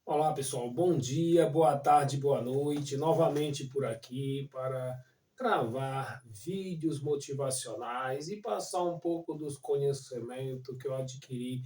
Olá, pessoal. Bom dia, boa tarde, boa noite. Novamente por aqui para gravar vídeos motivacionais e passar um pouco dos conhecimentos que eu adquiri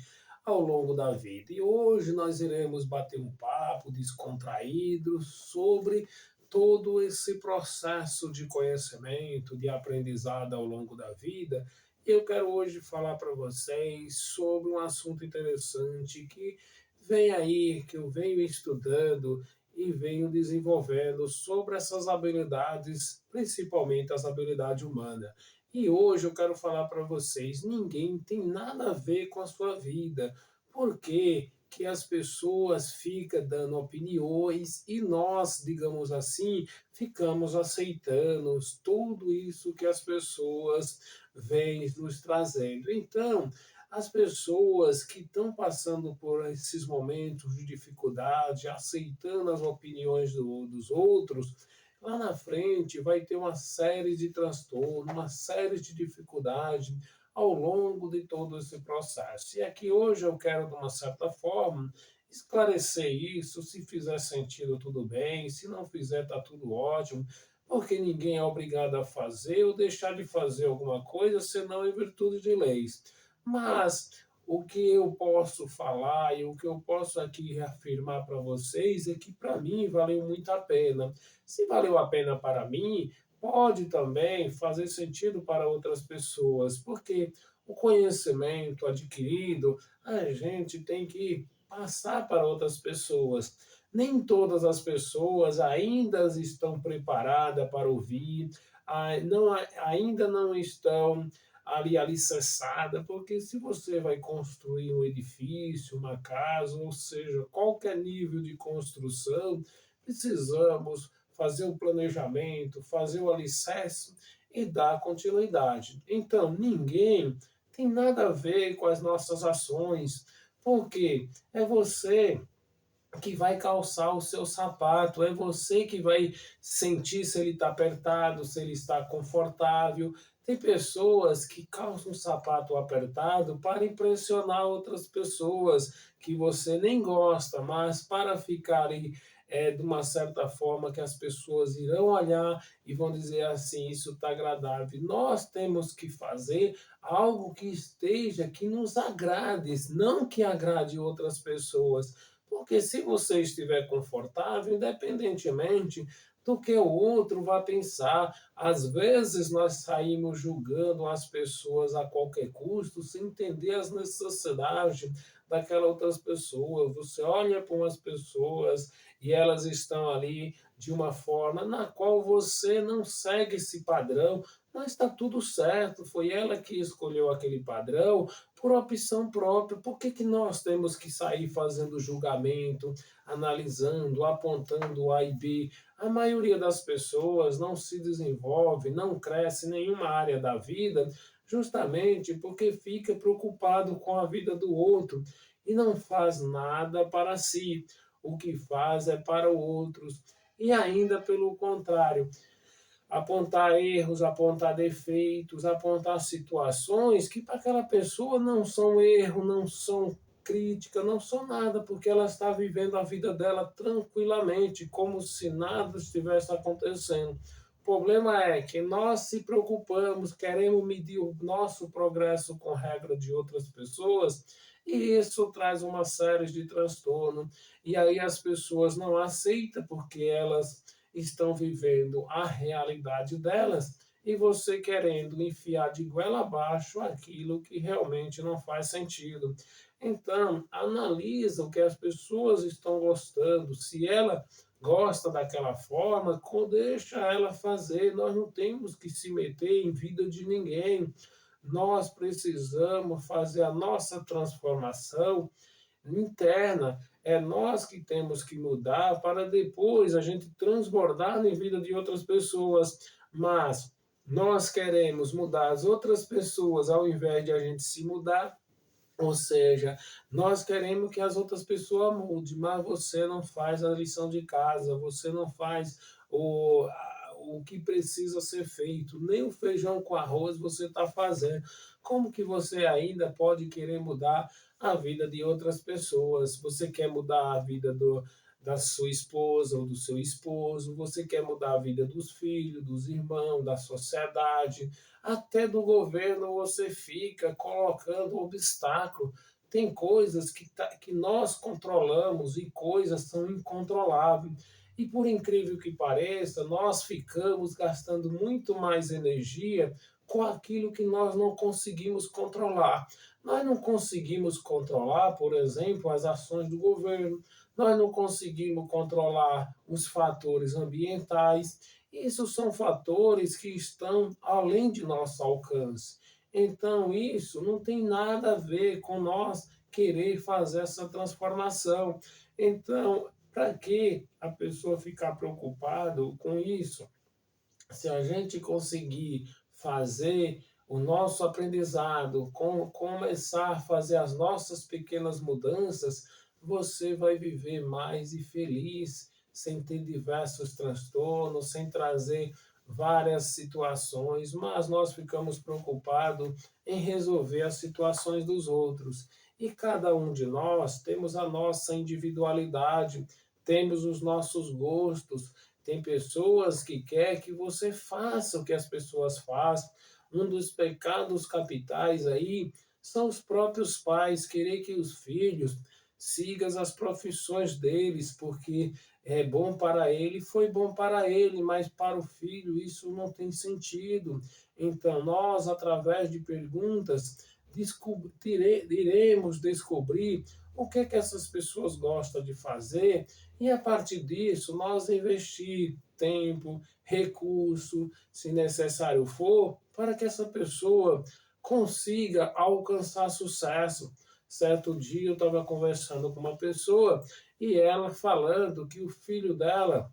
ao longo da vida. E hoje nós iremos bater um papo descontraído sobre todo esse processo de conhecimento, de aprendizado ao longo da vida. E eu quero hoje falar para vocês sobre um assunto interessante que vem aí, que eu venho estudando e venho desenvolvendo sobre essas habilidades, principalmente as habilidades humanas. E hoje eu quero falar para vocês, ninguém tem nada a ver com a sua vida. Por quê? Que as pessoas ficam dando opiniões e nós, digamos assim, ficamos aceitando tudo isso que as pessoas vêm nos trazendo. Então, as pessoas que estão passando por esses momentos de dificuldade, aceitando as opiniões dos outros, lá na frente vai ter uma série de transtornos, uma série de dificuldades ao longo de todo esse processo. E aqui hoje eu quero, de uma certa forma, esclarecer isso. Se fizer sentido, tudo bem, se não fizer, está tudo ótimo, porque ninguém é obrigado a fazer ou deixar de fazer alguma coisa, senão em virtude de leis. Mas o que eu posso falar e o que eu posso aqui reafirmar para vocês é que para mim valeu muito a pena. Se valeu a pena para mim, pode também fazer sentido para outras pessoas, porque o conhecimento adquirido a gente tem que passar para outras pessoas. Nem todas as pessoas ainda estão preparadas para ouvir, ainda não estão ali alicerçada, porque se você vai construir um edifício, uma casa, ou seja, qualquer nível de construção, precisamos fazer o planejamento, fazer o alicerce e dar continuidade. Então, ninguém tem nada a ver com as nossas ações, porque é você que vai calçar o seu sapato, é você que vai sentir se ele está apertado, se ele está confortável. Tem pessoas que calçam um sapato apertado para impressionar outras pessoas que você nem gosta, mas para ficarem de uma certa forma que as pessoas irão olhar e vão dizer assim, isso está agradável. Nós temos que fazer algo que esteja, que nos agrade, não que agrade outras pessoas, porque se você estiver confortável, independentemente do que o outro vai pensar, às vezes nós saímos julgando as pessoas a qualquer custo, sem entender as necessidades daquela outras pessoas. Você olha para umas pessoas e elas estão ali de uma forma na qual você não segue esse padrão, mas está tudo certo, foi ela que escolheu aquele padrão, por opção própria. Por que, que nós temos que sair fazendo julgamento, analisando, apontando A e B? A maioria das pessoas não se desenvolve, não cresce em nenhuma área da vida, justamente porque fica preocupado com a vida do outro e não faz nada para si. O que faz é para outros. E ainda pelo contrário, apontar erros, apontar defeitos, apontar situações que para aquela pessoa não são erro, não são crítica, não são nada, porque ela está vivendo a vida dela tranquilamente, como se nada estivesse acontecendo. O problema é que nós se preocupamos, queremos medir o nosso progresso com regra de outras pessoas, e isso traz uma série de transtornos. E aí as pessoas não aceitam porque elas estão vivendo a realidade delas e você querendo enfiar de goela abaixo aquilo que realmente não faz sentido. Então, analisa o que as pessoas estão gostando. Se ela gosta daquela forma, deixa ela fazer. Nós não temos que se meter em vida de ninguém. Nós precisamos fazer a nossa transformação interna. É nós que temos que mudar para depois a gente transbordar na vida de outras pessoas. Mas nós queremos mudar as outras pessoas ao invés de a gente se mudar. Ou seja, nós queremos que as outras pessoas mudem, mas você não faz a lição de casa, você não faz o que precisa ser feito, nem o feijão com arroz você está fazendo. Como que você ainda pode querer mudar a vida de outras pessoas. Você quer mudar a vida da sua esposa ou do seu esposo, você quer mudar a vida dos filhos, dos irmãos, da sociedade, até do governo você fica colocando obstáculo. Tem coisas que nós controlamos e coisas são incontroláveis. E por incrível que pareça, nós ficamos gastando muito mais energia com aquilo que nós não conseguimos controlar. Nós não conseguimos controlar, por exemplo, as ações do governo, nós não conseguimos controlar os fatores ambientais. Isso são fatores que estão além de nosso alcance. Então, isso não tem nada a ver com nós querer fazer essa transformação. Então, para que a pessoa ficar preocupado com isso? Se a gente conseguir fazer o nosso aprendizado, começar a fazer as nossas pequenas mudanças, você vai viver mais e feliz, sem ter diversos transtornos, sem trazer várias situações, mas nós ficamos preocupados em resolver as situações dos outros. E cada um de nós temos a nossa individualidade, temos os nossos gostos, tem pessoas que querem que você faça o que as pessoas fazem. Um dos pecados capitais aí são os próprios pais querer que os filhos sigam as profissões deles, porque é bom para ele, foi bom para ele, mas para o filho isso não tem sentido. Então, nós, através de perguntas, iremos descobrir o que essas pessoas gostam de fazer e a partir disso nós investir tempo, recurso, se necessário for, para que essa pessoa consiga alcançar sucesso. Certo dia eu estava conversando com uma pessoa e ela falando que o filho dela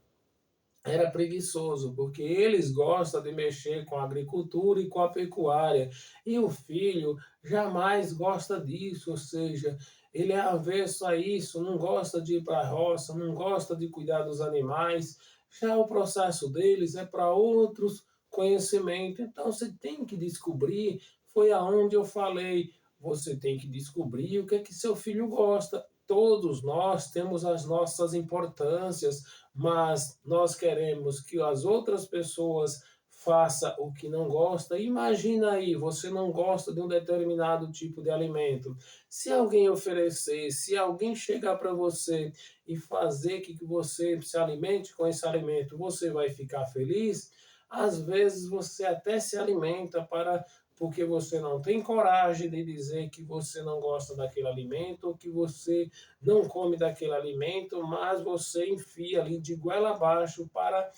era preguiçoso, porque eles gostam de mexer com a agricultura e com a pecuária, e o filho jamais gosta disso, ou seja, ele é avesso a isso, não gosta de ir para a roça, não gosta de cuidar dos animais, já o processo deles é para outros conhecimentos, então você tem que descobrir, foi aonde eu falei, você tem que descobrir o que seu filho gosta, todos nós temos as nossas importâncias, mas nós queremos que as outras pessoas façam o que não gosta. Imagina aí, você não gosta de um determinado tipo de alimento. Se alguém oferecer, se alguém chegar para você e fazer que você se alimente com esse alimento, você vai ficar feliz? Às vezes você até se alimenta para porque você não tem coragem de dizer que você não gosta daquele alimento, ou que você não come daquele alimento, mas você enfia ali de goela abaixo para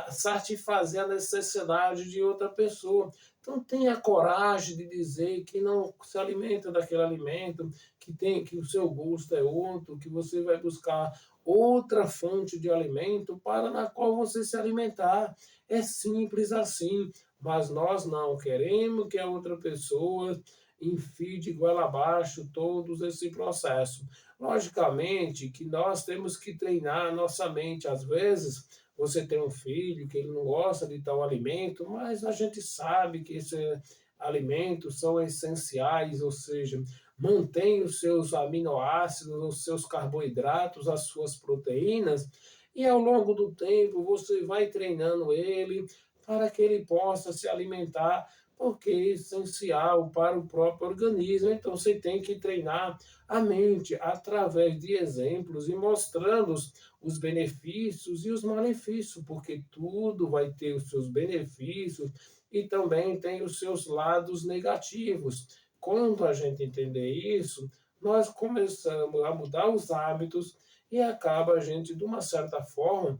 satisfazer a necessidade de outra pessoa. Então tenha coragem de dizer que não se alimenta daquele alimento, que o seu gosto é outro, que você vai buscar outra fonte de alimento para na qual você se alimentar. É simples assim, mas nós não queremos que a outra pessoa enfie de goela abaixo todo esse processo. Logicamente que nós temos que treinar a nossa mente. Às vezes, você tem um filho que ele não gosta de tal alimento, mas a gente sabe que esses alimentos são essenciais, ou seja, mantém os seus aminoácidos, os seus carboidratos, as suas proteínas, e ao longo do tempo você vai treinando ele para que ele possa se alimentar, porque é essencial para o próprio organismo. Então você tem que treinar a mente através de exemplos e mostrando os benefícios e os malefícios, porque tudo vai ter os seus benefícios e também tem os seus lados negativos. Quando a gente entender isso, nós começamos a mudar os hábitos e acaba a gente, de uma certa forma,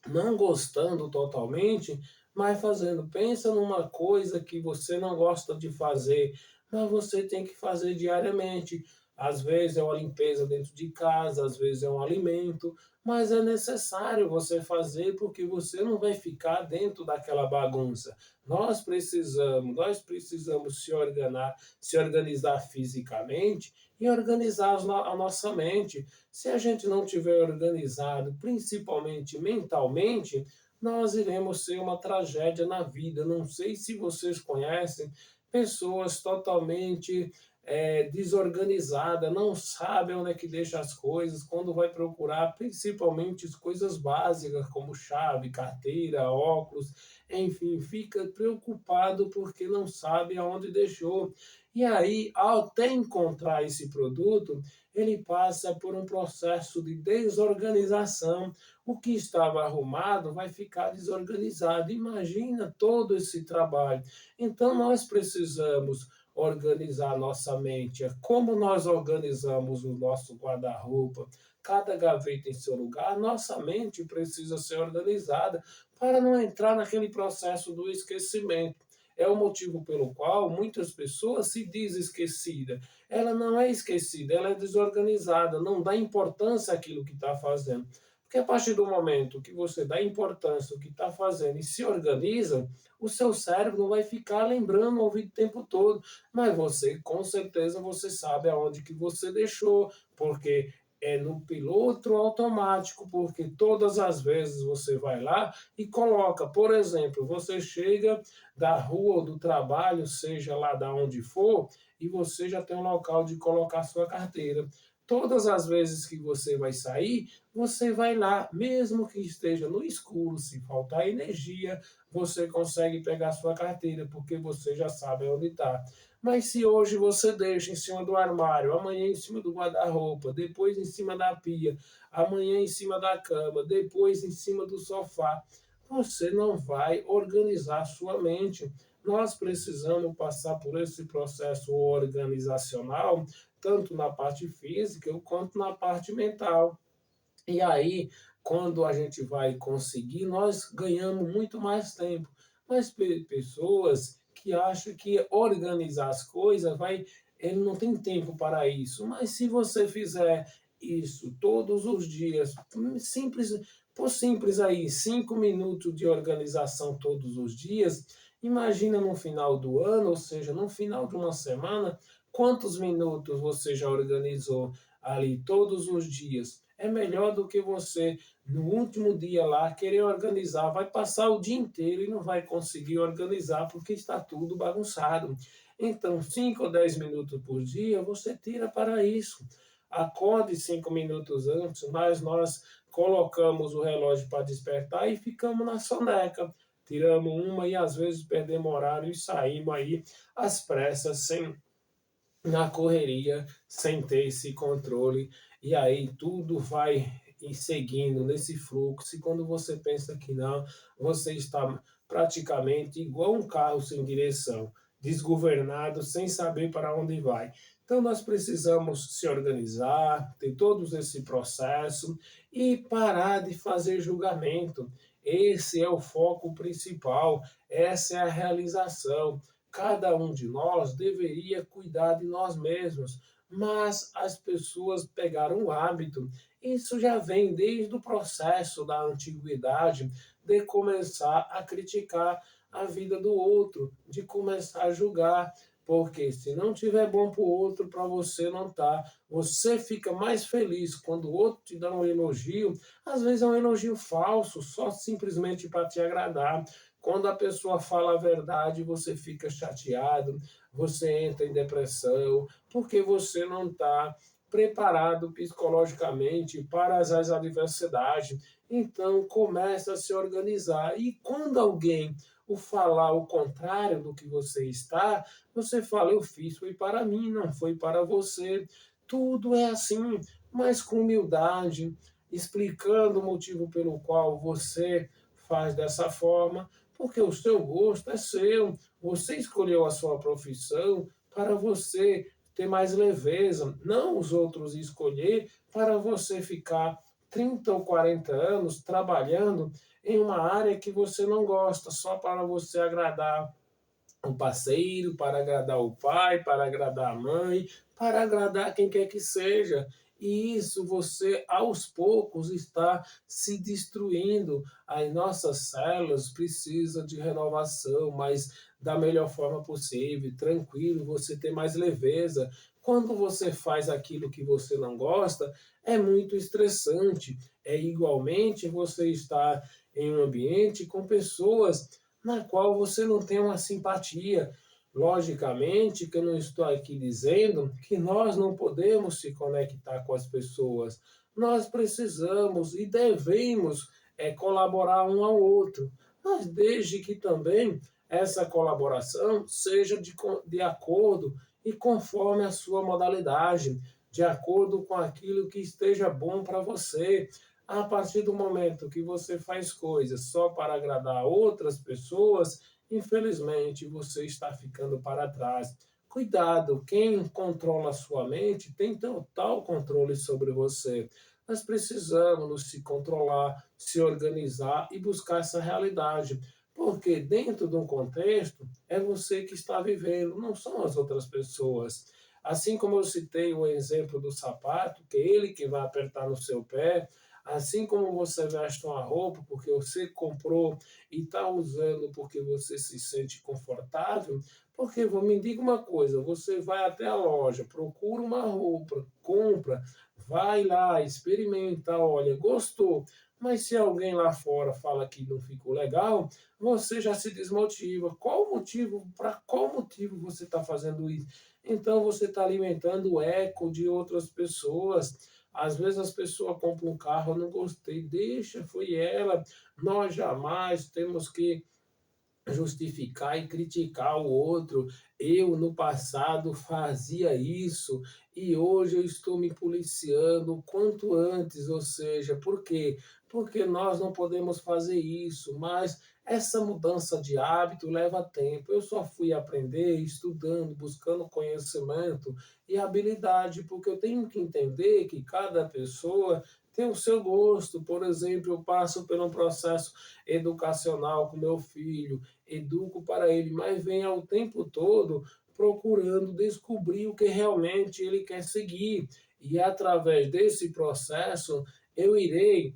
não gostando totalmente, mas fazendo. Pensa numa coisa que você não gosta de fazer, mas você tem que fazer diariamente. Às vezes é uma limpeza dentro de casa, às vezes é um alimento, mas é necessário você fazer porque você não vai ficar dentro daquela bagunça. Nós precisamos se organizar fisicamente e organizar a nossa mente. Se a gente não tiver organizado, principalmente mentalmente, nós iremos ser uma tragédia na vida. Não sei se vocês conhecem pessoas totalmente desorganizada, não sabe onde é que deixa as coisas, quando vai procurar, principalmente as coisas básicas, como chave, carteira, óculos, enfim, fica preocupado porque não sabe aonde deixou. E aí, ao até encontrar esse produto, ele passa por um processo de desorganização. O que estava arrumado vai ficar desorganizado. Imagina todo esse trabalho. Então, nós precisamos organizar nossa mente. Como nós organizamos o nosso guarda-roupa, cada gaveta em seu lugar, nossa mente precisa ser organizada para não entrar naquele processo do esquecimento. É o motivo pelo qual muitas pessoas se dizem esquecidas. Ela não é esquecida, ela é desorganizada, não dá importância àquilo que está fazendo. Porque a partir do momento que você dá importância ao que está fazendo e se organiza, o seu cérebro não vai ficar lembrando o ouvido o tempo todo, mas você, com certeza, você sabe aonde que você deixou, porque é no piloto automático, porque todas as vezes você vai lá e coloca, por exemplo, você chega da rua ou do trabalho, seja lá da onde for, e você já tem um local de colocar sua carteira. Todas as vezes que você vai sair, você vai lá, mesmo que esteja no escuro, se faltar energia, você consegue pegar sua carteira, porque você já sabe onde está. Mas se hoje você deixa em cima do armário, amanhã em cima do guarda-roupa, depois em cima da pia, amanhã em cima da cama, depois em cima do sofá, você não vai organizar sua mente. Nós precisamos passar por esse processo organizacional, tanto na parte física quanto na parte mental. E aí, quando a gente vai conseguir, nós ganhamos muito mais tempo. Mas pessoas que acham que organizar as coisas vai, ele não tem tempo para isso. Mas se você fizer isso todos os dias, simples, por simples aí, 5 minutos de organização todos os dias, imagina no final do ano, ou seja, no final de uma semana, quantos minutos você já organizou ali todos os dias. É melhor do que você, no último dia lá, querer organizar. Vai passar o dia inteiro e não vai conseguir organizar porque está tudo bagunçado. Então, 5 ou 10 minutos por dia você tira para isso. Acorde 5 minutos antes, mas nós colocamos o relógio para despertar e ficamos na soneca. Tiramos uma e às vezes perdemos horário e saímos aí às pressas, sem na correria, sem ter esse controle, e aí tudo vai ir seguindo nesse fluxo, e quando você pensa que não, você está praticamente igual um carro sem direção, desgovernado, sem saber para onde vai. Então nós precisamos se organizar, ter todo esse processo e parar de fazer julgamento. Esse é o foco principal, essa é a realização. Cada um de nós deveria cuidar de nós mesmos, mas as pessoas pegaram o hábito. Isso já vem desde o processo da antiguidade de começar a criticar a vida do outro, de começar a julgar, porque se não tiver bom para o outro, para você não tá. Você fica mais feliz quando o outro te dá um elogio, às vezes é um elogio falso, só simplesmente para te agradar. Quando a pessoa fala a verdade, você fica chateado, você entra em depressão, porque você não está preparado psicologicamente para as adversidades. Então, começa a se organizar. E quando alguém o falar o contrário do que você está, você fala, eu fiz, foi para mim, não foi para você. Tudo é assim, mas com humildade, explicando o motivo pelo qual você faz dessa forma, porque o seu gosto é seu, você escolheu a sua profissão para você ter mais leveza, não os outros escolher para você ficar 30 ou 40 anos trabalhando em uma área que você não gosta, só para você agradar o parceiro, para agradar o pai, para agradar a mãe, para agradar quem quer que seja. E isso você, aos poucos, está se destruindo. As nossas células precisam de renovação, mas da melhor forma possível, tranquilo, você ter mais leveza. Quando você faz aquilo que você não gosta, é muito estressante. É igualmente você estar em um ambiente com pessoas na qual você não tem uma simpatia. Logicamente que eu não estou aqui dizendo que nós não podemos se conectar com as pessoas. Nós precisamos e devemos colaborar um ao outro, mas desde que também essa colaboração seja de acordo e conforme a sua modalidade, de acordo com aquilo que esteja bom para você. A partir do momento que você faz coisas só para agradar outras pessoas, infelizmente você está ficando para trás. Cuidado, quem controla a sua mente tem total controle sobre você. Nós precisamos nos se controlar, se organizar e buscar essa realidade. Porque dentro de um contexto é você que está vivendo, não são as outras pessoas. Assim como eu citei o exemplo do sapato, que é ele que vai apertar no seu pé, assim como você veste uma roupa porque você comprou e está usando porque você se sente confortável, porque me diga uma coisa, você vai até a loja, procura uma roupa, compra, vai lá, experimenta, olha, gostou, mas se alguém lá fora fala que não ficou legal, você já se desmotiva. Qual o motivo? Para qual motivo você está fazendo isso? Então você está alimentando o eco de outras pessoas. Às vezes as pessoas compram um carro, eu não gostei, deixa, foi ela. Nós jamais temos que justificar e criticar o outro. Eu, no passado, fazia isso e hoje eu estou me policiando o quanto antes, ou seja, por quê? Porque nós não podemos fazer isso, mas essa mudança de hábito leva tempo. Eu só fui aprender estudando, buscando conhecimento e habilidade, porque eu tenho que entender que cada pessoa tem o seu gosto. Por exemplo, eu passo por um processo educacional com meu filho, educo para ele, mas vem ao tempo todo procurando descobrir o que realmente ele quer seguir. E através desse processo, eu irei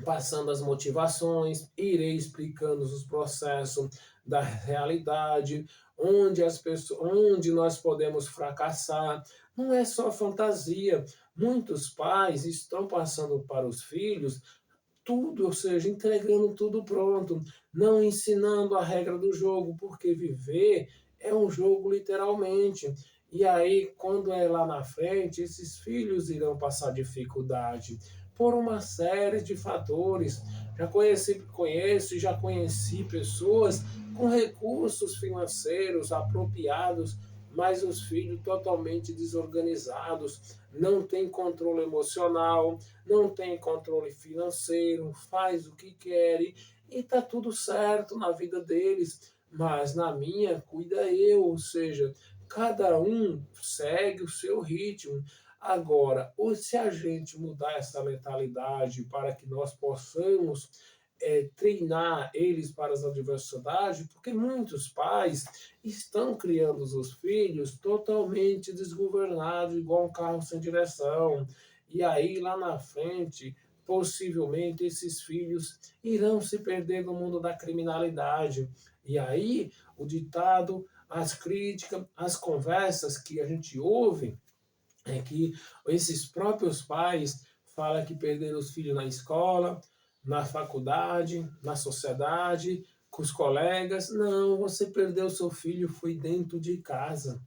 passando as motivações, irei explicando os processos da realidade, onde as pessoas, onde nós podemos fracassar. Não é só fantasia. Muitos pais estão passando para os filhos tudo, ou seja, entregando tudo pronto, não ensinando a regra do jogo, porque viver é um jogo literalmente. E aí, quando é lá na frente, esses filhos irão passar dificuldade por uma série de fatores. Conheço e já conheci pessoas com recursos financeiros apropriados, mas os filhos totalmente desorganizados, não têm controle emocional, não tem controle financeiro, faz o que querem e tá tudo certo na vida deles, mas na minha cuida eu, ou seja, cada um segue o seu ritmo. Agora, ou se a gente mudar essa mentalidade para que nós possamos treinar eles para as adversidades, porque muitos pais estão criando os filhos totalmente desgovernados, igual um carro sem direção. E aí, lá na frente, possivelmente esses filhos irão se perder no mundo da criminalidade. E aí, o ditado, as críticas, as conversas que a gente ouve, é que esses próprios pais falam que perderam os filhos na escola, na faculdade, na sociedade, com os colegas. Não, você perdeu seu filho, foi dentro de casa.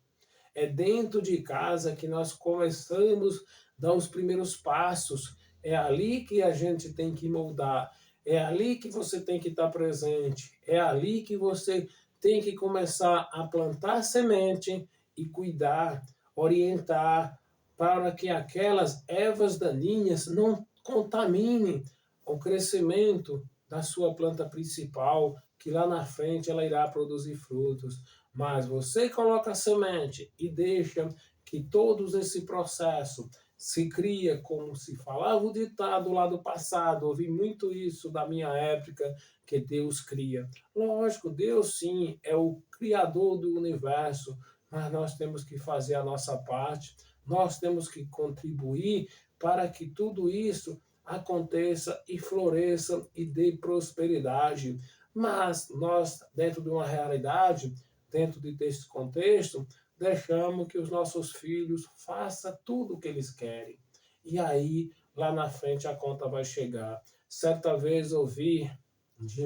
É dentro de casa que nós começamos a dar os primeiros passos. É ali que a gente tem que moldar. É ali que você tem que estar presente. É ali que você tem que começar a plantar semente e cuidar, orientar, para que aquelas ervas daninhas não contaminem o crescimento da sua planta principal, que lá na frente ela irá produzir frutos. Mas você coloca a semente e deixa que todo esse processo se cria, como se falava o ditado lá do passado, ouvi muito isso da minha época, que Deus cria. Lógico, Deus sim é o criador do universo, mas nós temos que fazer a nossa parte, nós temos que contribuir para que tudo isso aconteça e floresça e dê prosperidade. Mas nós, dentro de uma realidade, dentro desse contexto, deixamos que os nossos filhos façam tudo o que eles querem. E aí, lá na frente, a conta vai chegar. Certa vez ouvi de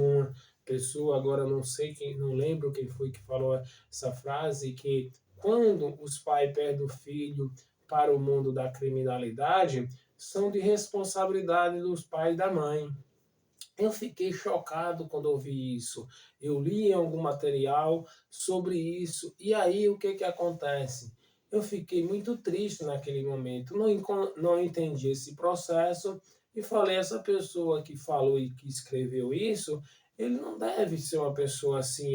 pessoa, agora não sei quem, não lembro quem foi que falou essa frase, que quando os pais perdem o filho para o mundo da criminalidade, são de responsabilidade dos pais e da mãe. Eu fiquei chocado quando ouvi isso. Eu li em algum material sobre isso, e aí o que que acontece? Eu fiquei muito triste naquele momento, não entendi esse processo e falei, essa pessoa que falou e que escreveu isso, ele não deve ser uma pessoa assim,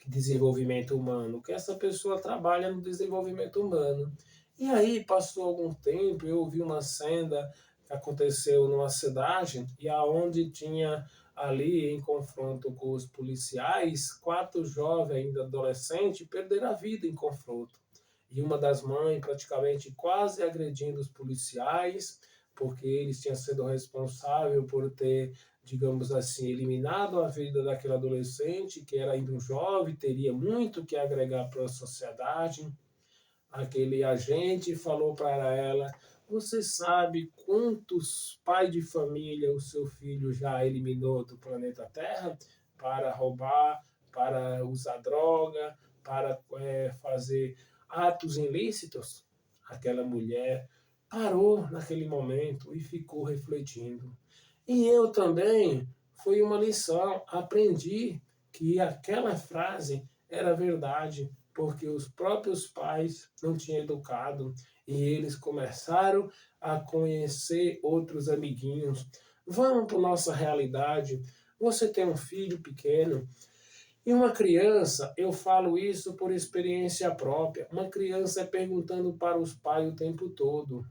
desenvolvimento humano, que essa pessoa trabalha no desenvolvimento humano. E aí passou algum tempo, eu ouvi uma cena que aconteceu numa cidade e aonde tinha ali em confronto com os policiais, 4 jovens ainda adolescentes perderam a vida em confronto. E uma das mães praticamente quase agredindo os policiais, porque eles tinham sido responsável por ter, digamos assim, eliminado a vida daquele adolescente, que era ainda um jovem, teria muito que agregar para a sociedade. Aquele agente falou para ela: você sabe quantos pais de família o seu filho já eliminou do planeta Terra para roubar, para usar droga, para fazer atos ilícitos? Aquela mulher parou naquele momento e ficou refletindo. E eu também, foi uma lição, aprendi que aquela frase era verdade, porque os próprios pais não tinham educado e eles começaram a conhecer outros amiguinhos. Vamos para nossa realidade. Você tem um filho pequeno e uma criança, eu falo isso por experiência própria. Uma criança é perguntando para os pais o tempo todo.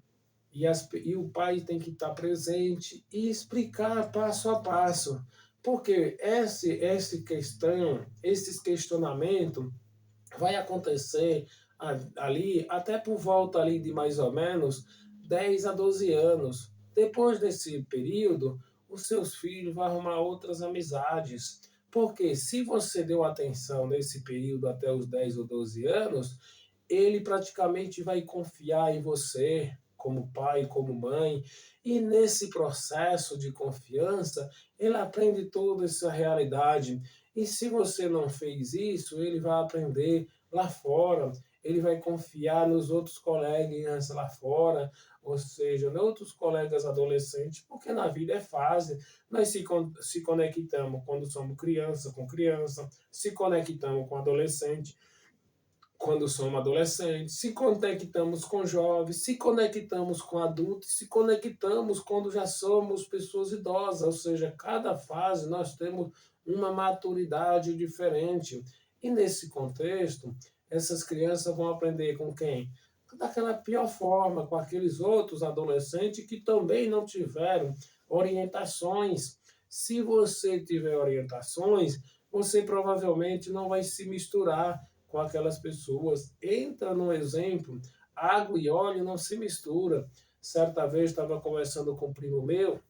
E o pai tem que estar presente e explicar passo a passo. Porque esses questionamentos vai acontecer ali até por volta ali de mais ou menos 10 a 12 anos. Depois desse período, os seus filhos vão arrumar outras amizades. Porque se você deu atenção nesse período até os 10 ou 12 anos, ele praticamente vai confiar em você, como pai, como mãe, e nesse processo de confiança, ele aprende toda essa realidade. E se você não fez isso, ele vai aprender lá fora, ele vai confiar nos outros colegas lá fora, ou seja, nos outros colegas adolescentes, porque na vida é fase. Nós se conectamos quando somos criança com criança, se conectamos com adolescente quando somos adolescentes, se conectamos com jovens, se conectamos com adultos, se conectamos quando já somos pessoas idosas, ou seja, cada fase nós temos uma maturidade diferente. E nesse contexto, essas crianças vão aprender com quem? Daquela pior forma, com aqueles outros adolescentes que também não tiveram orientações. Se você tiver orientações, você provavelmente não vai se misturar com aquelas pessoas. Entra no exemplo, água e óleo não se mistura. Certa vez estava conversando com um primo meu,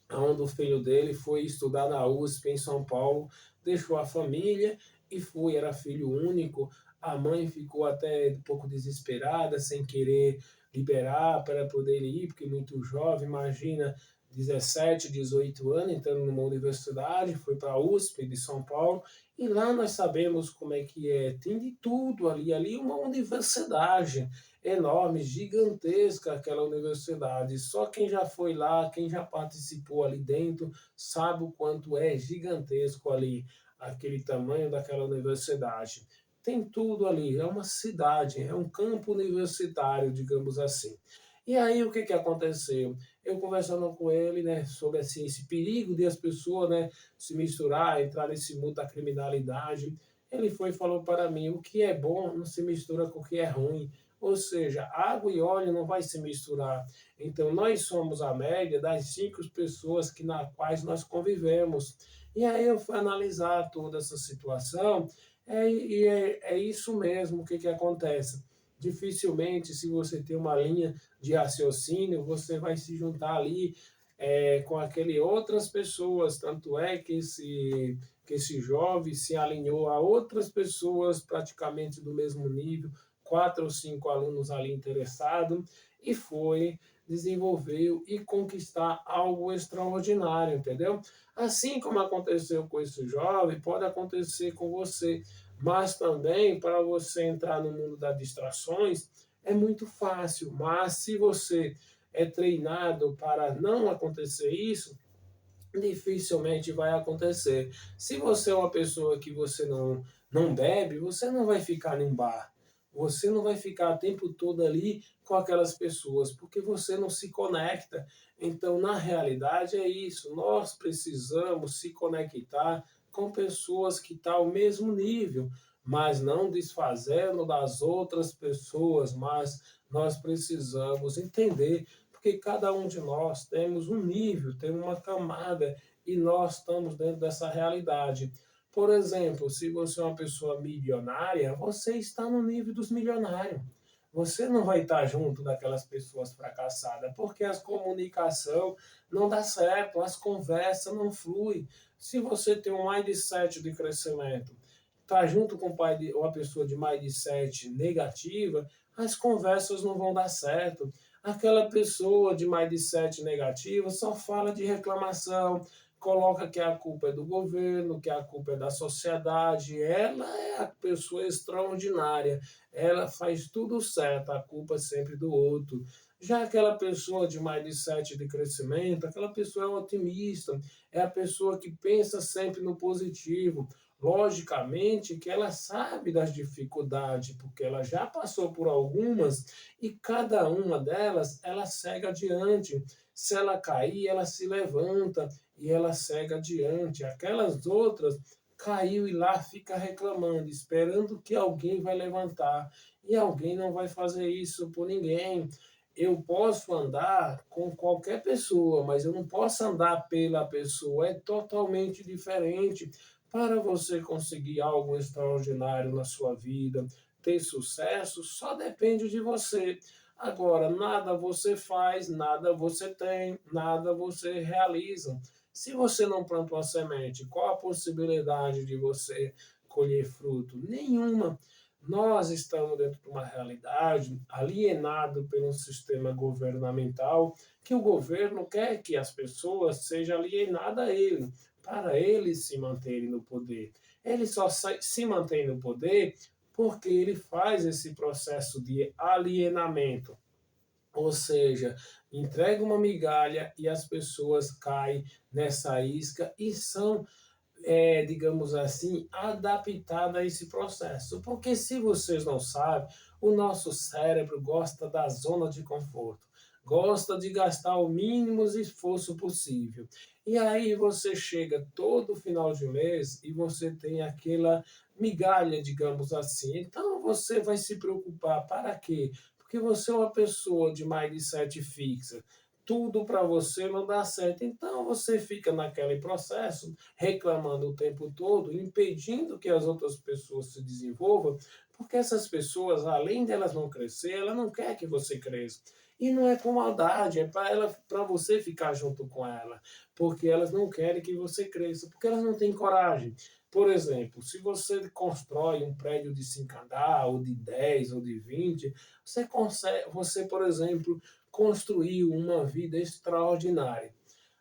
onde o filho dele foi estudar na USP em São Paulo, deixou a família e foi, era filho único. A mãe ficou até um pouco desesperada, sem querer liberar para poder ir, porque muito jovem, imagina, 17, 18 anos, entrando numa universidade, foi para a USP de São Paulo, e lá nós sabemos como é que é, tem de tudo ali uma universidade enorme, gigantesca aquela universidade. Só quem já foi lá, quem já participou ali dentro, sabe o quanto é gigantesco ali, aquele tamanho daquela universidade. Tem tudo ali, é uma cidade, é um campo universitário, digamos assim. E aí o que que aconteceu? Eu conversando com ele, né, sobre assim, esse perigo de as pessoas, né, se misturar, entrar nesse mundo da criminalidade, ele foi e falou para mim, o que é bom não se mistura com o que é ruim. Ou seja, água e óleo não vai se misturar. Então, nós somos a média das 5 pessoas na quais nós convivemos. E aí eu fui analisar toda essa situação, é isso mesmo o que, que acontece. Dificilmente, se você tem uma linha de raciocínio, você vai se juntar ali com aquele outras pessoas. Tanto é que esse jovem se alinhou a outras pessoas praticamente do mesmo nível, 4 ou 5 alunos ali interessados, e foi desenvolver e conquistar algo extraordinário, entendeu? Assim como aconteceu com esse jovem, pode acontecer com você, mas também para você entrar no mundo das distrações é muito fácil, mas se você é treinado para não acontecer isso, dificilmente vai acontecer. Se você é uma pessoa que você não bebe, você não vai ficar em um bar. Você não vai ficar o tempo todo ali com aquelas pessoas, porque você não se conecta. Então, na realidade, é isso. Nós precisamos se conectar com pessoas que estão ao mesmo nível, mas não desfazendo das outras pessoas, mas nós precisamos entender porque cada um de nós temos um nível, tem uma camada e nós estamos dentro dessa realidade. Por exemplo, se você é uma pessoa milionária, você está no nível dos milionários. Você não vai estar junto daquelas pessoas fracassadas, porque a comunicação não dá certo, as conversas não fluem. Se você tem um mindset de crescimento, está junto com uma pessoa de mindset negativa, as conversas não vão dar certo. Aquela pessoa de mindset negativo só fala de reclamação, coloca que a culpa é do governo, que a culpa é da sociedade. Ela é a pessoa extraordinária, ela faz tudo certo, a culpa é sempre do outro. Já aquela pessoa de mindset de crescimento, aquela pessoa é otimista, é a pessoa que pensa sempre no positivo. Logicamente que ela sabe das dificuldades, porque ela já passou por algumas e cada uma delas ela segue adiante. Se ela cair, ela se levanta e ela segue adiante. Aquelas outras caiu e lá fica reclamando, esperando que alguém vai levantar. E alguém não vai fazer isso por ninguém. Eu posso andar com qualquer pessoa, mas eu não posso andar pela pessoa. É totalmente diferente. Para você conseguir algo extraordinário na sua vida, ter sucesso, só depende de você. Agora, nada você faz, nada você tem, nada você realiza. Se você não planta uma semente, qual a possibilidade de você colher fruto? Nenhuma. Nós estamos dentro de uma realidade alienado pelo sistema governamental, que o governo quer que as pessoas sejam alienadas a ele, para eles se manterem no poder. Ele só se mantém no poder porque ele faz esse processo de alienamento. Ou seja, entrega uma migalha e as pessoas caem nessa isca e são, digamos assim, adaptadas a esse processo. Porque se vocês não sabem, o nosso cérebro gosta da zona de conforto, gosta de gastar o mínimo esforço possível. E aí você chega todo final de mês e você tem aquela migalha, digamos assim. Então você vai se preocupar para quê? Porque você é uma pessoa de mindset fixa. Tudo para você não dá certo. Então você fica naquele processo, reclamando o tempo todo, impedindo que as outras pessoas se desenvolvam, porque essas pessoas, além de elas não crescer, ela não quer que você cresça. E não é com maldade, é para você ficar junto com ela, porque elas não querem que você cresça, porque elas não têm coragem. Por exemplo, se você constrói um prédio de 5 andares, ou de 10, ou de 20, você consegue, você, por exemplo, construiu uma vida extraordinária.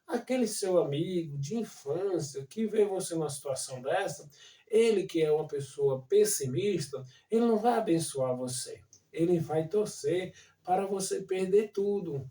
Aquele seu amigo de infância que vê você numa situação dessa, ele que é uma pessoa pessimista, ele não vai abençoar você. Ele vai torcer para você perder tudo.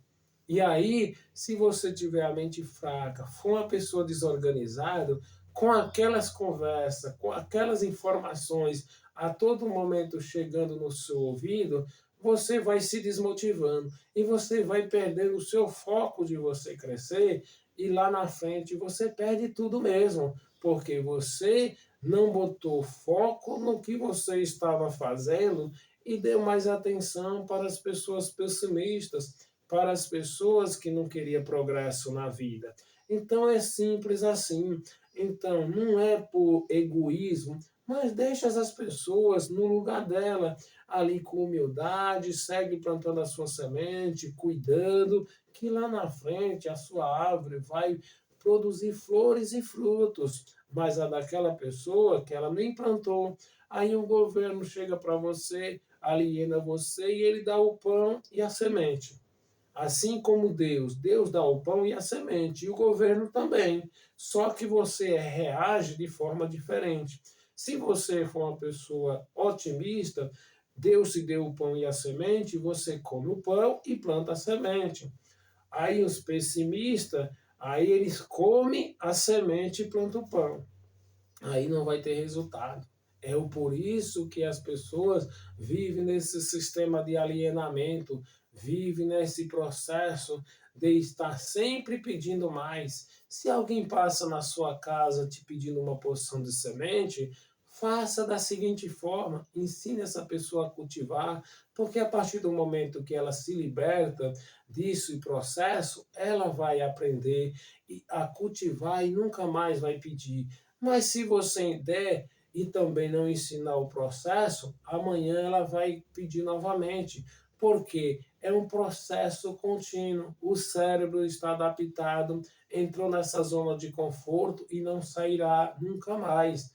E aí, se você tiver a mente fraca, for uma pessoa desorganizada, com aquelas conversas, com aquelas informações a todo momento chegando no seu ouvido, você vai se desmotivando e você vai perdendo o seu foco de você crescer e lá na frente você perde tudo mesmo, porque você não botou foco no que você estava fazendo e deu mais atenção para as pessoas pessimistas, para as pessoas que não queriam progresso na vida. Então é simples assim. Então não é por egoísmo, mas deixa as pessoas no lugar dela, ali com humildade, segue plantando a sua semente, cuidando, que lá na frente a sua árvore vai produzir flores e frutos, mas a daquela pessoa que ela nem plantou, aí o governo chega para você, aliena você e ele dá o pão e a semente. Assim como Deus dá o pão e a semente, e o governo também. Só que você reage de forma diferente. Se você for uma pessoa otimista, Deus te deu o pão e a semente, você come o pão e planta a semente. Aí os pessimistas, aí eles comem a semente e plantam o pão. Aí não vai ter resultado. É por isso que as pessoas vivem nesse sistema de alienamento, vivem nesse processo de estar sempre pedindo mais. Se alguém passa na sua casa te pedindo uma porção de semente, faça da seguinte forma: ensine essa pessoa a cultivar, porque a partir do momento que ela se liberta disso e processo, ela vai aprender a cultivar e nunca mais vai pedir. Mas se você der e também não ensinar o processo, amanhã ela vai pedir novamente, porque é um processo contínuo. O cérebro está adaptado, entrou nessa zona de conforto e não sairá nunca mais.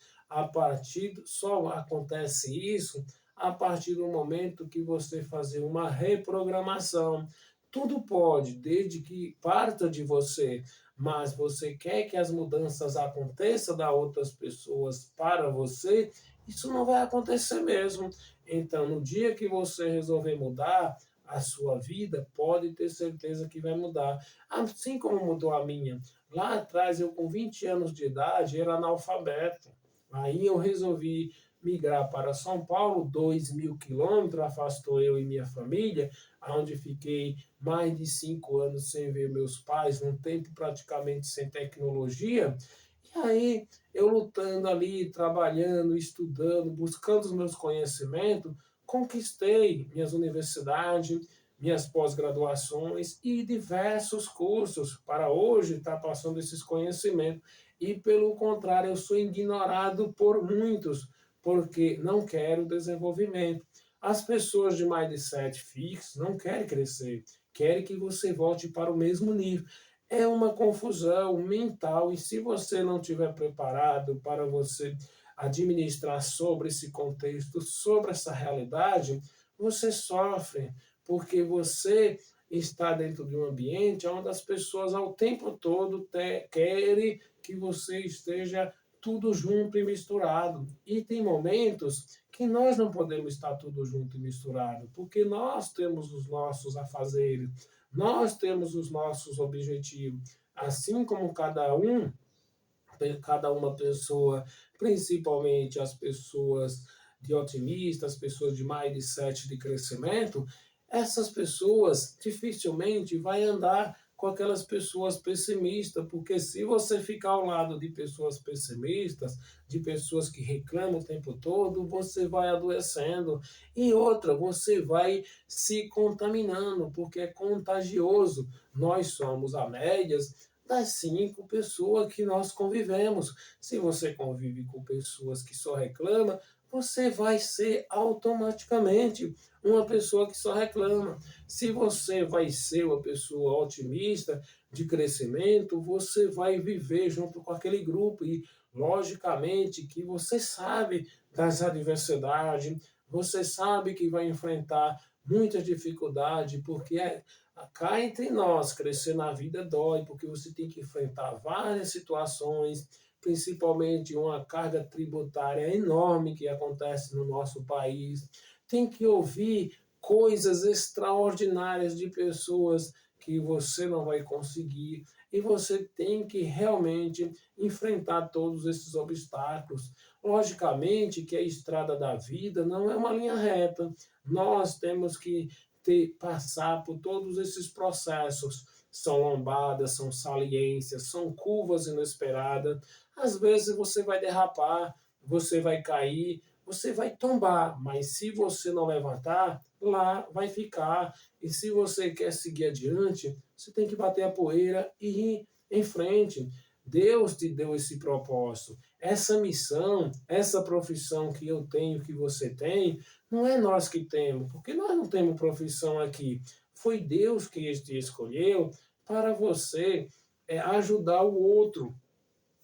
Só acontece isso a partir do momento que você fazer uma reprogramação. Tudo pode, desde que parta de você, mas você quer que as mudanças aconteçam da outras pessoas para você, isso não vai acontecer mesmo. Então, no dia que você resolver mudar a sua vida, pode ter certeza que vai mudar. Assim como mudou a minha. Lá atrás, eu com 20 anos de idade, era analfabeto. Aí eu resolvi migrar para São Paulo, 2.000 quilômetros, afastou eu e minha família, onde fiquei mais de 5 anos sem ver meus pais, num tempo praticamente sem tecnologia. E aí eu lutando ali, trabalhando, estudando, buscando os meus conhecimentos, conquistei minhas universidades, minhas pós-graduações e diversos cursos para hoje estar passando esses conhecimentos. E pelo contrário, eu sou ignorado por muitos, porque não quero desenvolvimento. As pessoas de mindset fixo não querem crescer, querem que você volte para o mesmo nível. É uma confusão mental e se você não estiver preparado para você administrar sobre esse contexto, sobre essa realidade, você sofre, porque você está dentro de um ambiente onde as pessoas ao tempo todo querem que você esteja tudo junto e misturado. E tem momentos que nós não podemos estar tudo junto e misturado, porque nós temos os nossos afazeres, nós temos os nossos objetivos, assim como cada uma pessoa, principalmente as pessoas de otimistas, as pessoas de mindset de crescimento, essas pessoas dificilmente vai andar com aquelas pessoas pessimistas, porque se você ficar ao lado de pessoas pessimistas, de pessoas que reclamam o tempo todo, você vai adoecendo. E outra, você vai se contaminando, porque é contagioso. Nós somos a média das 5 pessoas que nós convivemos. Se você convive com pessoas que só reclamam, você vai ser automaticamente uma pessoa que só reclama. Se você vai ser uma pessoa otimista, de crescimento, você vai viver junto com aquele grupo e, logicamente, que você sabe das adversidades, você sabe que vai enfrentar muitas dificuldades, porque cá entre nós, crescer na vida dói, porque você tem que enfrentar várias situações, principalmente uma carga tributária enorme que acontece no nosso país. Tem que ouvir coisas extraordinárias de pessoas que você não vai conseguir e você tem que realmente enfrentar todos esses obstáculos. Logicamente que a estrada da vida não é uma linha reta. Nós temos que passar por todos esses processos. São lombadas, são saliências, são curvas inesperadas. Às vezes você vai derrapar, você vai cair, você vai tombar, mas se você não levantar, lá vai ficar. E se você quer seguir adiante, você tem que bater a poeira e ir em frente. Deus te deu esse propósito, essa missão, essa profissão que eu tenho, que você tem, não é nós que temos, porque nós não temos profissão aqui. Foi Deus que te escolheu para você ajudar o outro.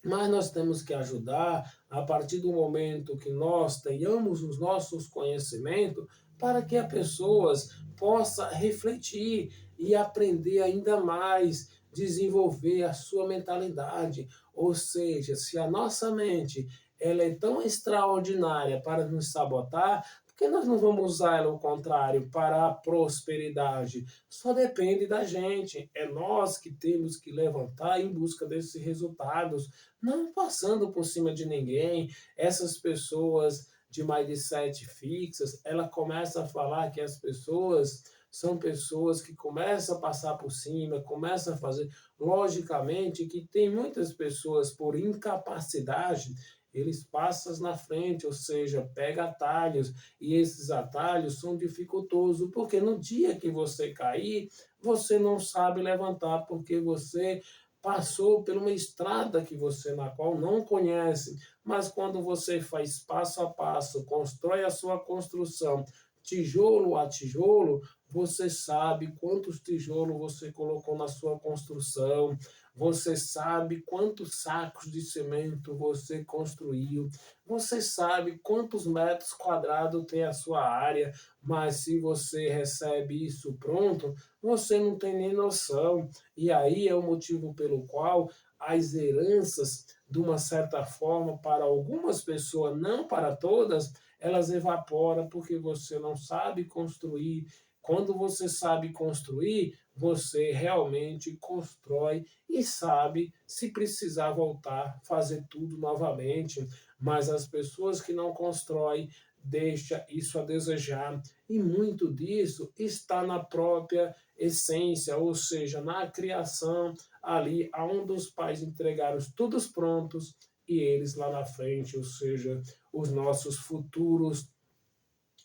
Mas nós temos que ajudar a partir do momento que nós tenhamos os nossos conhecimentos para que as pessoas possam refletir e aprender ainda mais, desenvolver a sua mentalidade. Ou seja, se a nossa mente ela é tão extraordinária para nos sabotar, por que nós não vamos usar ela ao contrário, para a prosperidade? Só depende da gente. É nós que temos que levantar em busca desses resultados, não passando por cima de ninguém. Essas pessoas de mindset fixas, ela começa a falar que as pessoas são pessoas que começam a passar por cima, começam a fazer. Logicamente que tem muitas pessoas, por incapacidade, eles passam na frente, ou seja, pega atalhos, e esses atalhos são dificultosos, porque no dia que você cair, você não sabe levantar, porque você passou por uma estrada que você na qual não conhece, mas quando você faz passo a passo, constrói a sua construção, tijolo a tijolo, você sabe quantos tijolos você colocou na sua construção, você sabe quantos sacos de cimento você construiu, você sabe quantos metros quadrados tem a sua área, mas se você recebe isso pronto, você não tem nem noção. E aí é o motivo pelo qual as heranças, de uma certa forma, para algumas pessoas, não para todas, elas evaporam porque você não sabe construir. Quando você sabe construir, você realmente constrói e sabe, se precisar voltar, fazer tudo novamente. Mas as pessoas que não constroem, deixa isso a desejar. E muito disso está na própria essência, ou seja, na criação, ali aonde os pais entregaram todos prontos e eles lá na frente, ou seja, os nossos futuros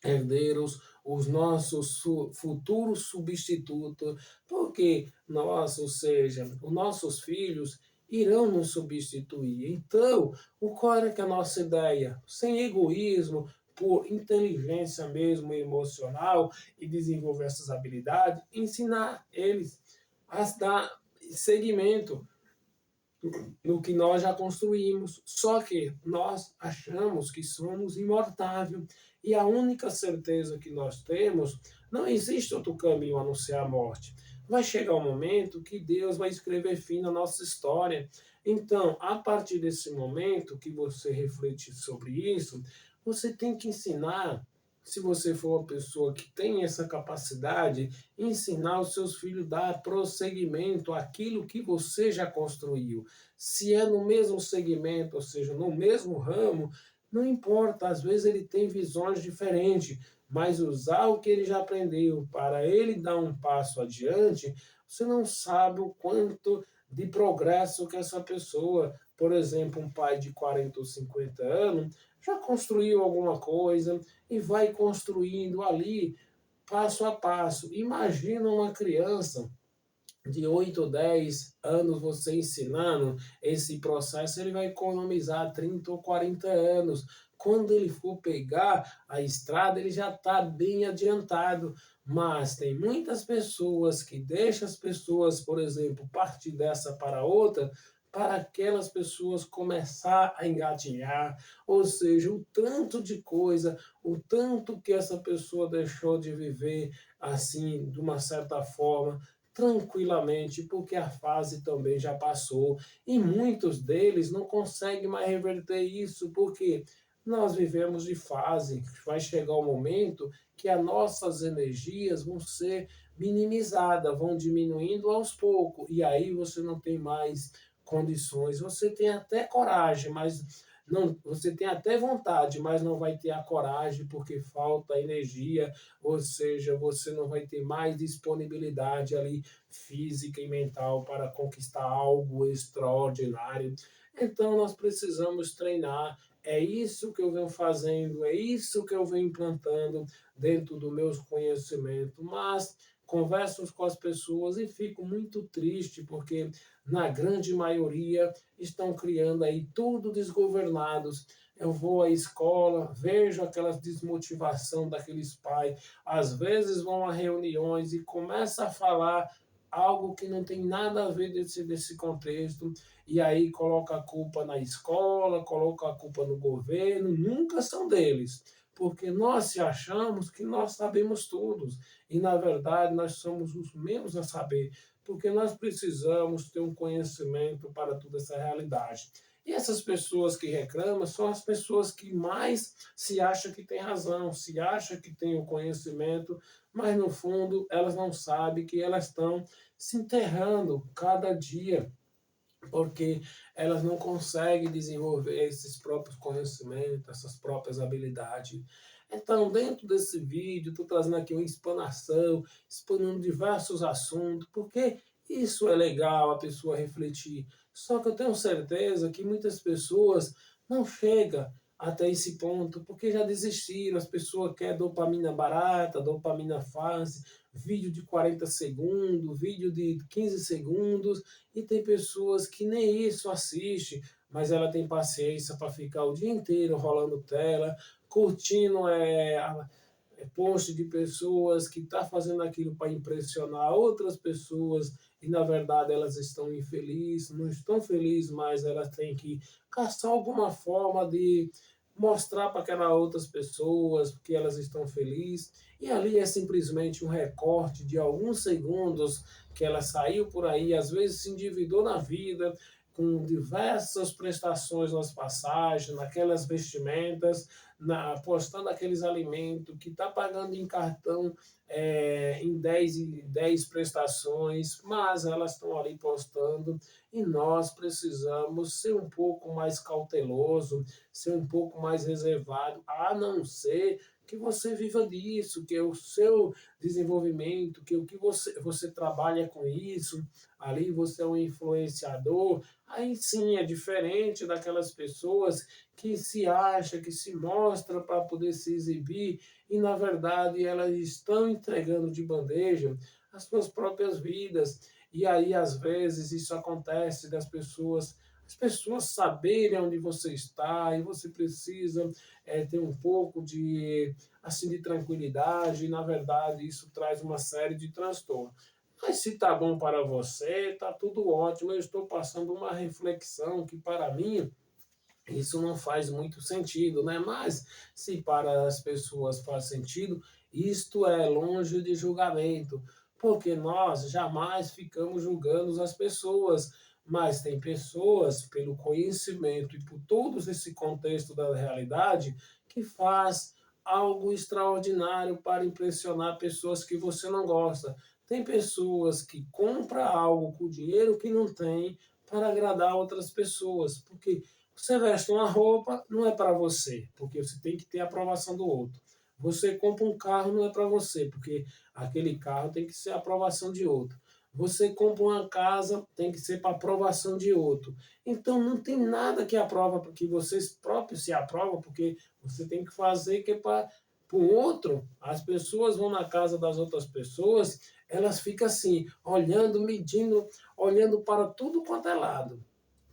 herdeiros, os nossos futuros substitutos, porque nós, ou seja, os nossos filhos irão nos substituir. Então, qual era que é a nossa ideia? Sem egoísmo, por inteligência mesmo emocional e desenvolver essas habilidades, ensinar eles a dar seguimento no que nós já construímos. Só que nós achamos que somos imortais e a única certeza que nós temos, não existe outro caminho a não ser a morte. Vai chegar um momento que Deus vai escrever fim na nossa história. Então, a partir desse momento que você reflete sobre isso, você tem que ensinar, se você for uma pessoa que tem essa capacidade, ensinar os seus filhos a dar prosseguimento àquilo que você já construiu. Se é no mesmo segmento, ou seja, no mesmo ramo, não importa, às vezes ele tem visões diferentes, mas usar o que ele já aprendeu para ele dar um passo adiante, você não sabe o quanto de progresso que essa pessoa, por exemplo, um pai de 40 ou 50 anos, já construiu alguma coisa e vai construindo ali passo a passo. Imagina uma criança de 8 ou 10 anos você ensinando esse processo, ele vai economizar 30 ou 40 anos. Quando ele for pegar a estrada, ele já está bem adiantado. Mas tem muitas pessoas que deixam as pessoas, por exemplo, partir dessa para outra, para aquelas pessoas começar a engatinhar, ou seja, o tanto de coisa, o tanto que essa pessoa deixou de viver assim, de uma certa forma, tranquilamente, porque a fase também já passou. E muitos deles não conseguem mais reverter isso, porque nós vivemos de fase. Vai chegar o momento que as nossas energias vão ser minimizadas, vão diminuindo aos poucos, e aí você não tem mais condições. Você tem até coragem, mas não, você tem até vontade, mas não vai ter a coragem porque falta energia, ou seja, você não vai ter mais disponibilidade ali física e mental para conquistar algo extraordinário. Então nós precisamos treinar. É isso que eu venho fazendo, é isso que eu venho implantando dentro do meus conhecimentos, mas converso com as pessoas e fico muito triste porque na grande maioria estão criando aí tudo desgovernados. Eu vou à escola, vejo aquela desmotivação daqueles pais, às vezes vão a reuniões e começa a falar algo que não tem nada a ver desse contexto, e aí coloca a culpa na escola, coloca a culpa no governo, nunca são deles. porque nós se achamos que nós sabemos tudo, e na verdade nós somos os menos a saber, porque nós precisamos ter um conhecimento para toda essa realidade. E essas pessoas que reclamam são as pessoas que mais se acham que têm razão, se acham que têm o conhecimento, mas no fundo elas não sabem que elas estão se enterrando cada dia, porque elas não conseguem desenvolver esses próprios conhecimentos, essas próprias habilidades. Então, dentro desse vídeo, estou trazendo aqui uma explanação, explorando diversos assuntos, porque isso é legal a pessoa refletir. Só que eu tenho certeza que muitas pessoas não chegam até esse ponto, porque já desistiram, as pessoas querem dopamina barata, dopamina fácil, vídeo de 40 segundos, vídeo de 15 segundos, e tem pessoas que nem isso assiste, mas ela tem paciência para ficar o dia inteiro rolando tela, curtindo post de pessoas que estão fazendo aquilo para impressionar outras pessoas, e na verdade elas estão infelizes, não estão felizes, mas elas têm que caçar alguma forma de mostrar para aquelas outras pessoas que elas estão felizes, e ali é simplesmente um recorte de alguns segundos que ela saiu por aí, às vezes se endividou na vida, com diversas prestações nas passagens, naquelas vestimentas, postando aqueles alimentos, que está pagando em cartão em 10 prestações, mas elas estão ali postando, e nós precisamos ser um pouco mais cauteloso, ser um pouco mais reservado, a não ser que você viva disso, que é o seu desenvolvimento, que o que você trabalha com isso, ali você é um influenciador, aí sim é diferente daquelas pessoas que se acha, que se mostra para poder se exibir, e na verdade elas estão entregando de bandeja as suas próprias vidas. E aí às vezes isso acontece das pessoas, as pessoas saberem onde você está, e você precisa ter um pouco de, assim, de tranquilidade, e na verdade isso traz uma série de transtornos. Mas se está bom para você, está tudo ótimo. Eu estou passando uma reflexão que, para mim, isso não faz muito sentido, né? Mas se para as pessoas faz sentido, isto é longe de julgamento, porque nós jamais ficamos julgando as pessoas, mas tem pessoas, pelo conhecimento e por todo esse contexto da realidade, que faz algo extraordinário para impressionar pessoas que você não gosta. Tem pessoas que compram algo com dinheiro que não tem para agradar outras pessoas, porque você veste uma roupa, não é para você, porque você tem que ter a aprovação do outro. Você compra um carro, não é para você, porque aquele carro tem que ser a aprovação de outro. Você compra uma casa, tem que ser para aprovação de outro. Então não tem nada que aprova, porque vocês próprios se aprovam, porque você tem que fazer que é para o outro. As pessoas vão na casa das outras pessoas, elas ficam assim, olhando, medindo, olhando para tudo quanto é lado,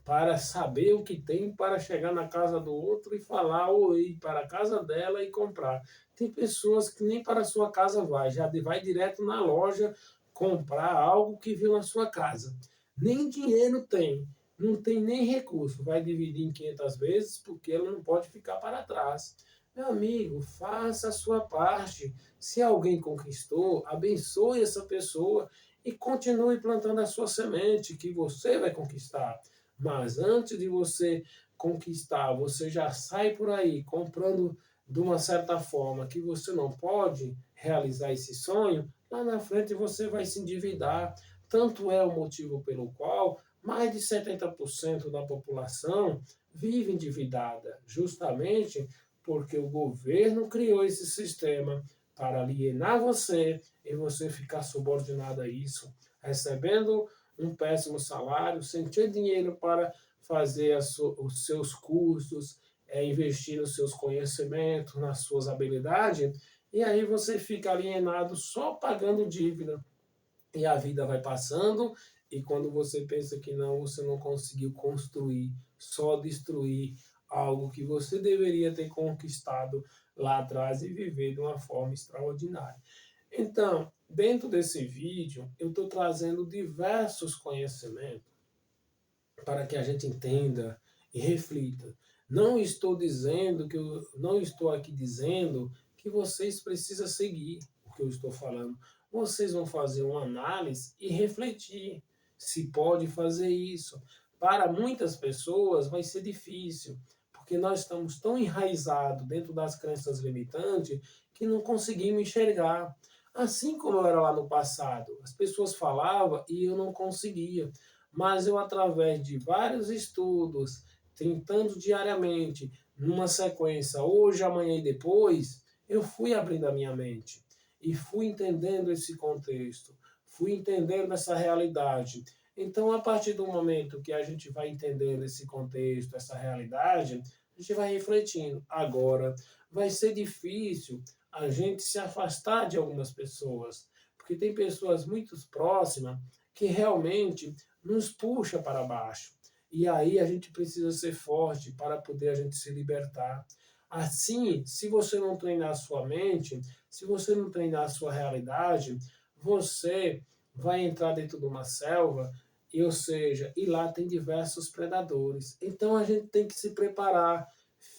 para saber o que tem, para chegar na casa do outro e falar, ou ir para a casa dela e comprar. Tem pessoas que nem para a sua casa vai, já vai direto na loja comprar algo que viu na sua casa. Nem dinheiro tem, não tem nem recurso, vai dividir em 500 vezes, porque ela não pode ficar para trás. Meu amigo, faça a sua parte. Se alguém conquistou, abençoe essa pessoa e continue plantando a sua semente, que você vai conquistar. Mas antes de você conquistar, você já sai por aí comprando de uma certa forma que você não pode realizar esse sonho, lá na frente você vai se endividar. Tanto é o motivo pelo qual mais de 70% da população vive endividada, justamente porque o governo criou esse sistema para alienar você e você ficar subordinado a isso, recebendo um péssimo salário, sem ter dinheiro para fazer os seus cursos, investir nos seus conhecimentos, nas suas habilidades, e aí você fica alienado só pagando dívida. E a vida vai passando, e quando você pensa que não, você não conseguiu construir, só destruir algo que você deveria ter conquistado lá atrás e viver de uma forma extraordinária. Então, dentro desse vídeo, eu estou trazendo diversos conhecimentos para que a gente entenda e reflita. Não estou aqui dizendo que vocês precisam seguir o que eu estou falando. Vocês vão fazer uma análise e refletir se pode fazer isso. Para muitas pessoas vai ser difícil, porque nós estamos tão enraizados dentro das crenças limitantes que não conseguimos enxergar. Assim como eu era lá no passado, as pessoas falavam e eu não conseguia, mas eu, através de vários estudos, tentando diariamente, numa sequência, hoje, amanhã e depois, eu fui abrindo a minha mente e fui entendendo esse contexto, fui entendendo essa realidade. Então, a partir do momento que a gente vai entendendo esse contexto, essa realidade, a gente vai refletindo. Agora, vai ser difícil a gente se afastar de algumas pessoas, porque tem pessoas muito próximas que realmente nos puxa para baixo. E aí a gente precisa ser forte para poder a gente se libertar. Assim, se você não treinar a sua mente, se você não treinar a sua realidade, você vai entrar dentro de uma selva, ou seja, e lá tem diversos predadores. Então a gente tem que se preparar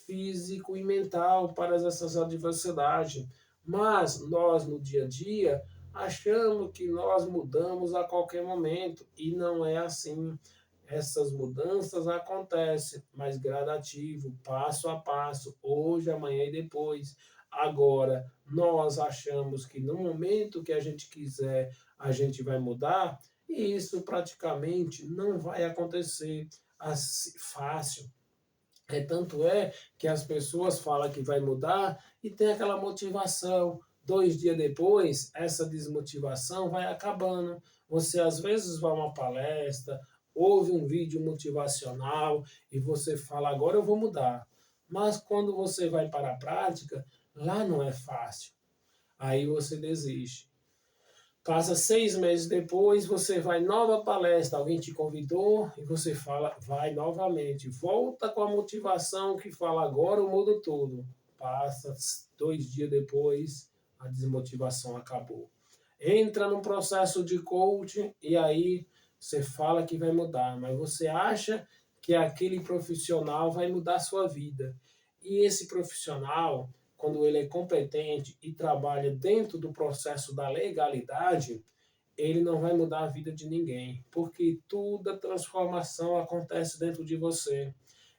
físico e mental para essas adversidades. Mas nós, no dia a dia, achamos que nós mudamos a qualquer momento, e não é assim. Essas mudanças acontecem, mas gradativo, passo a passo, hoje, amanhã e depois. Agora, nós achamos que no momento que a gente quiser, a gente vai mudar, e isso praticamente não vai acontecer assim, fácil. Tanto é que as pessoas falam que vai mudar e tem aquela motivação. 2 dias depois, essa desmotivação vai acabando. Você às vezes vai a uma palestra, ouve um vídeo motivacional e você fala, agora eu vou mudar. Mas quando você vai para a prática, lá não é fácil. Aí você desiste. Passa 6 meses depois, você vai nova palestra, alguém te convidou e você fala, vai novamente. Volta com a motivação que fala, agora eu mudo tudo. Passa 2 dias depois, a desmotivação acabou. Entra num processo de coaching e aí você fala que vai mudar, mas você acha que aquele profissional vai mudar a sua vida. E esse profissional, quando ele é competente e trabalha dentro do processo da legalidade, ele não vai mudar a vida de ninguém, porque toda transformação acontece dentro de você.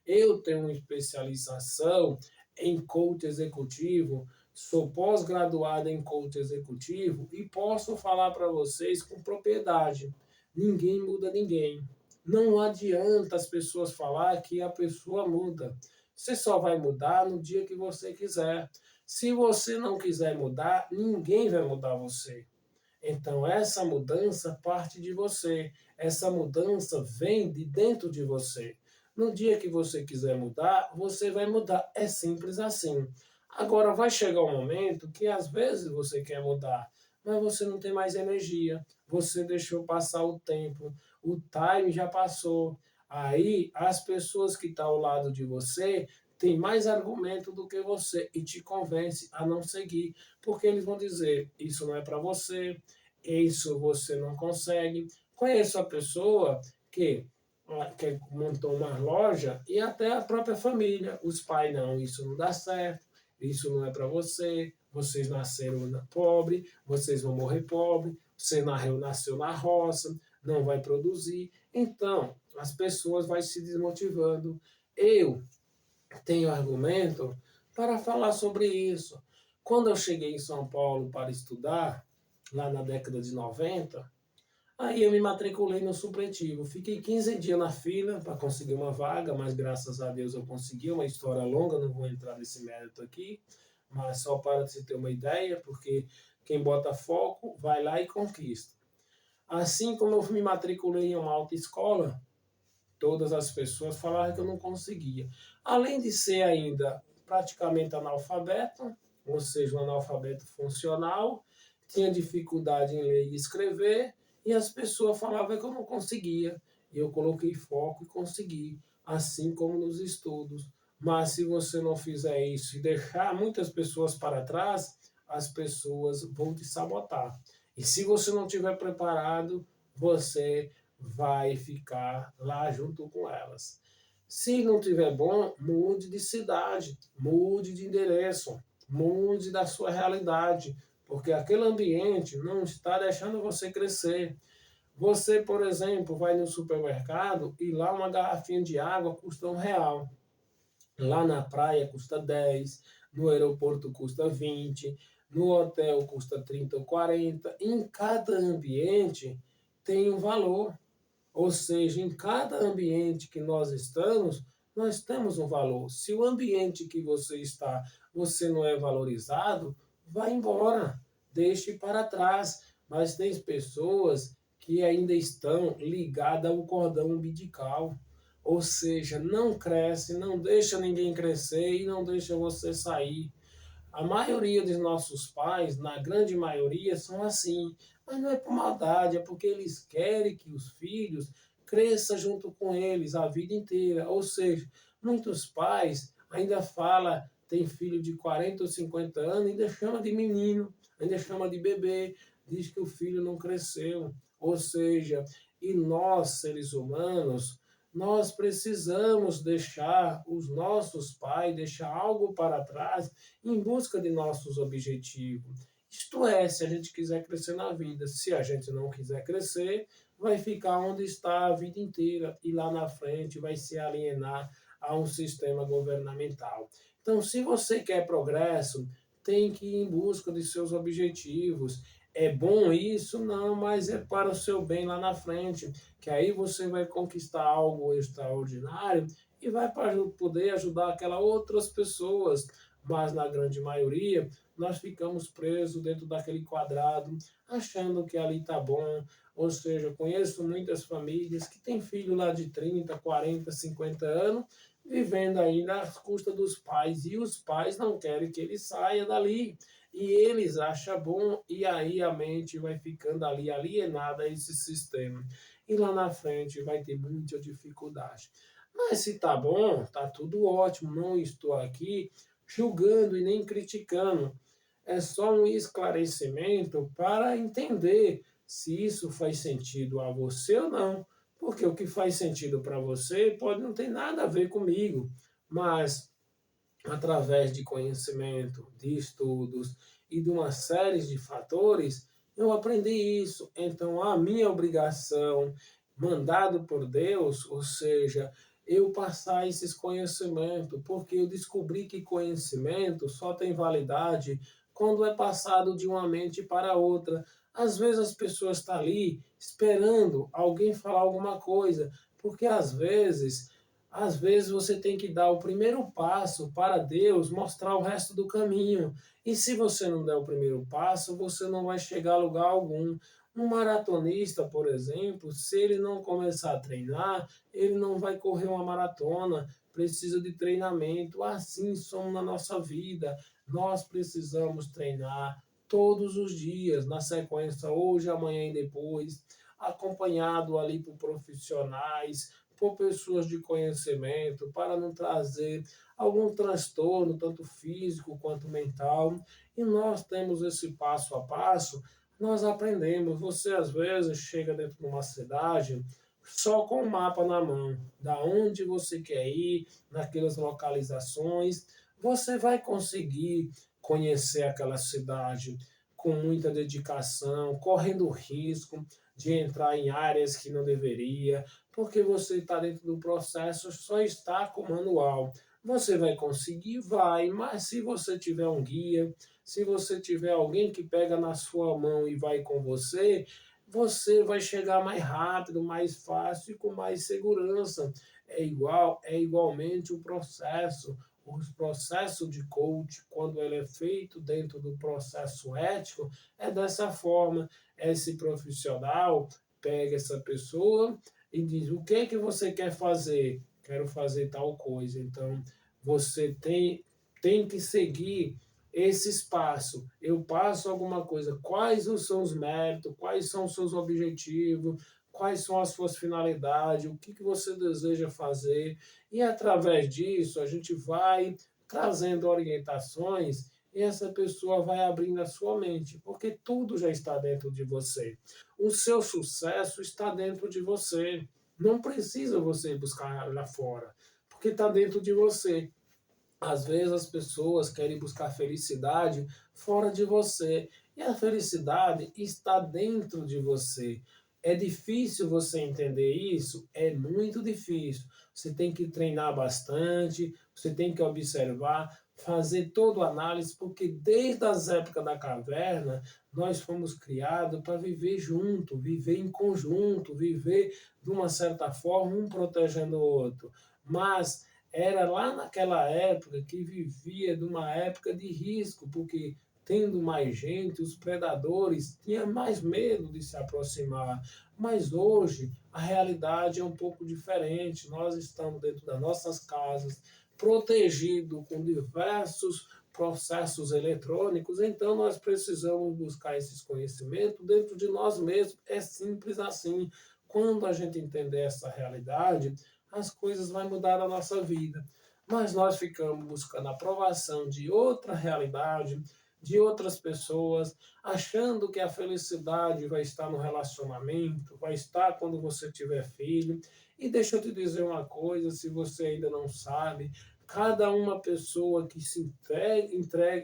Eu tenho uma especialização em coach executivo, sou pós-graduado em coach executivo e posso falar para vocês com propriedade: ninguém muda ninguém. Não adianta as pessoas falar que a pessoa muda. Você só vai mudar no dia que você quiser. Se você não quiser mudar, ninguém vai mudar você. Então, essa mudança parte de você. Essa mudança vem de dentro de você. No dia que você quiser mudar, você vai mudar. É simples assim. Agora, vai chegar um momento que às vezes você quer mudar, mas você não tem mais energia. Você deixou passar o tempo. O time já passou. Aí, as pessoas que estão ao lado de você têm mais argumento do que você e te convence a não seguir, porque eles vão dizer, isso não é para você, isso você não consegue. Conheço a pessoa que montou uma loja e até a própria família, os pais, não, isso não dá certo, isso não é para você, vocês nasceram pobre, vocês vão morrer pobre, você nasceu na roça, não vai produzir. Então, as pessoas vão se desmotivando. Eu tenho argumento para falar sobre isso. Quando eu cheguei em São Paulo para estudar, lá na década de 90, aí eu me matriculei no supletivo. Fiquei 15 dias na fila para conseguir uma vaga, mas graças a Deus eu consegui. Uma história longa, não vou entrar nesse mérito aqui, mas só para você ter uma ideia, porque quem bota foco vai lá e conquista. Assim como eu me matriculei em uma autoescola, todas as pessoas falaram que eu não conseguia. Além de ser ainda praticamente analfabeto, ou seja, um analfabeto funcional, tinha dificuldade em ler e escrever, e as pessoas falavam que eu não conseguia. E eu coloquei foco e consegui, assim como nos estudos. Mas se você não fizer isso e deixar muitas pessoas para trás, as pessoas vão te sabotar. E se você não estiver preparado, você vai ficar lá junto com elas. Se não tiver bom, mude de cidade, mude de endereço, mude da sua realidade, porque aquele ambiente não está deixando você crescer. Você, por exemplo, vai no supermercado e lá uma garrafinha de água custa R$ 1. Lá na praia custa 10, no aeroporto custa 20, no hotel custa 30 ou 40. Em cada ambiente tem um valor. Ou seja, em cada ambiente que nós temos um valor. Se o ambiente que você está, você não é valorizado, vá embora, deixe para trás. Mas tem pessoas que ainda estão ligadas ao cordão umbilical. Ou seja, não cresce, não deixa ninguém crescer e não deixa você sair. A maioria dos nossos pais, na grande maioria, são assim. Mas não é por maldade, é porque eles querem que os filhos cresçam junto com eles a vida inteira. Ou seja, muitos pais ainda falam, tem filho de 40 ou 50 anos, ainda chama de menino, ainda chama de bebê, diz que o filho não cresceu. Ou seja, e nós, seres humanos, nós precisamos deixar os nossos pais, deixar algo para trás em busca de nossos objetivos. Isto é, se a gente quiser crescer na vida. Se a gente não quiser crescer, vai ficar onde está a vida inteira e lá na frente vai se alienar a um sistema governamental. Então, se você quer progresso, tem que ir em busca de seus objetivos. É bom isso? Não, mas é para o seu bem lá na frente, que aí você vai conquistar algo extraordinário e vai poder ajudar aquelas outras pessoas, mas na grande maioria nós ficamos presos dentro daquele quadrado, achando que ali está bom. Ou seja, eu conheço muitas famílias que têm filho lá de 30, 40, 50 anos, vivendo ainda às custas dos pais, e os pais não querem que ele saia dali. E eles acham bom, e aí a mente vai ficando ali alienada a esse sistema. E lá na frente vai ter muita dificuldade. Mas se tá bom, tá tudo ótimo. Não estou aqui julgando e nem criticando. É só um esclarecimento para entender se isso faz sentido a você ou não. Porque o que faz sentido para você pode não ter nada a ver comigo, mas através de conhecimento, de estudos e de uma série de fatores, eu aprendi isso. Então, a minha obrigação, mandado por Deus, ou seja, eu passar esses conhecimentos, porque eu descobri que conhecimento só tem validade quando é passado de uma mente para outra. Às vezes as pessoas estão ali esperando alguém falar alguma coisa, porque às vezes você tem que dar o primeiro passo para Deus mostrar o resto do caminho. E se você não der o primeiro passo, você não vai chegar a lugar algum. Um maratonista, por exemplo, se ele não começar a treinar, ele não vai correr uma maratona. Precisa de treinamento. Assim somos na nossa vida. Nós precisamos treinar todos os dias, na sequência, hoje, amanhã e depois, acompanhado ali por profissionais, por pessoas de conhecimento, para não trazer algum transtorno, tanto físico quanto mental. E nós temos esse passo a passo, nós aprendemos. Você, às vezes, chega dentro de uma cidade só com o mapa na mão, da onde você quer ir, naquelas localizações, você vai conseguir conhecer aquela cidade com muita dedicação, correndo risco de entrar em áreas que não deveria, porque você está dentro do processo, só está com o manual. Você vai conseguir? Vai, mas se você tiver um guia, se você tiver alguém que pega na sua mão e vai com você, você vai chegar mais rápido, mais fácil e com mais segurança. É igualmente o processo. O processo de coach, quando ele é feito dentro do processo ético, é dessa forma. Esse profissional pega essa pessoa e diz: o que é que você quer fazer? Quero fazer tal coisa. Então, você tem que seguir esse espaço. Eu passo alguma coisa. Quais são os méritos? Quais são os seus objetivos? Quais são as suas finalidades? O que você deseja fazer? E através disso, a gente vai trazendo orientações e essa pessoa vai abrindo a sua mente, porque tudo já está dentro de você. O seu sucesso está dentro de você. Não precisa você buscar lá fora. porque está dentro de você. Às vezes as pessoas querem buscar felicidade fora de você, e a felicidade está dentro de você. É difícil você entender isso? É muito difícil. Você tem que treinar bastante, você tem que observar, fazer toda a análise, porque desde as épocas da caverna, nós fomos criados para viver junto, viver em conjunto, viver de uma certa forma, um protegendo o outro. Mas era lá naquela época que vivia de uma época de risco, porque tendo mais gente, os predadores tinham mais medo de se aproximar. Mas hoje a realidade é um pouco diferente. Nós estamos dentro das nossas casas, protegidos com diversos processos eletrônicos, então nós precisamos buscar esses conhecimentos dentro de nós mesmos. É simples assim. Quando a gente entender essa realidade, as coisas vão mudar na nossa vida. Mas nós ficamos buscando a aprovação de outra realidade, de outras pessoas, achando que a felicidade vai estar no relacionamento, vai estar quando você tiver filho. E deixa eu te dizer uma coisa, se você ainda não sabe, cada uma pessoa que se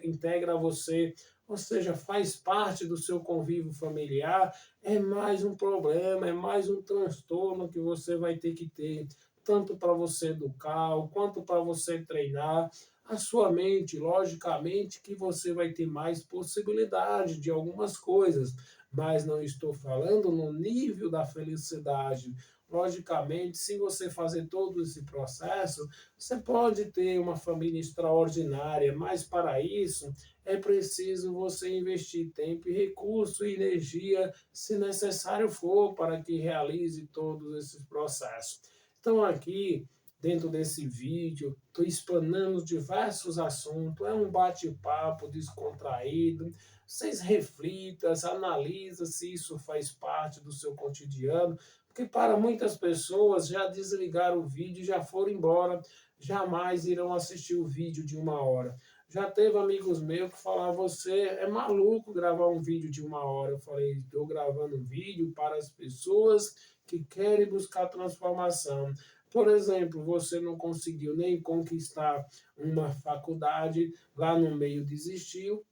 integra a você, ou seja, faz parte do seu convívio familiar, é mais um problema, é mais um transtorno que você vai ter que ter, tanto para você educar, quanto para você treinar a sua mente. Logicamente que você vai ter mais possibilidade de algumas coisas, mas não estou falando no nível da felicidade. Logicamente, se você fazer todo esse processo, você pode ter uma família extraordinária, mas para isso é preciso você investir tempo e recurso e energia, se necessário for, para que realize todos esses processos. Então, aqui, dentro desse vídeo, estou explanando diversos assuntos, é um bate-papo descontraído. Vocês reflitam, analisem se isso faz parte do seu cotidiano, porque para muitas pessoas já desligaram o vídeo e já foram embora, jamais irão assistir o vídeo de 1 hora. Já teve amigos meus que falaram, você é maluco gravar um vídeo de 1 hora. Eu falei, estou gravando um vídeo para as pessoas que querem buscar transformação. Por exemplo, você não conseguiu nem conquistar uma faculdade, lá no meio desistiu.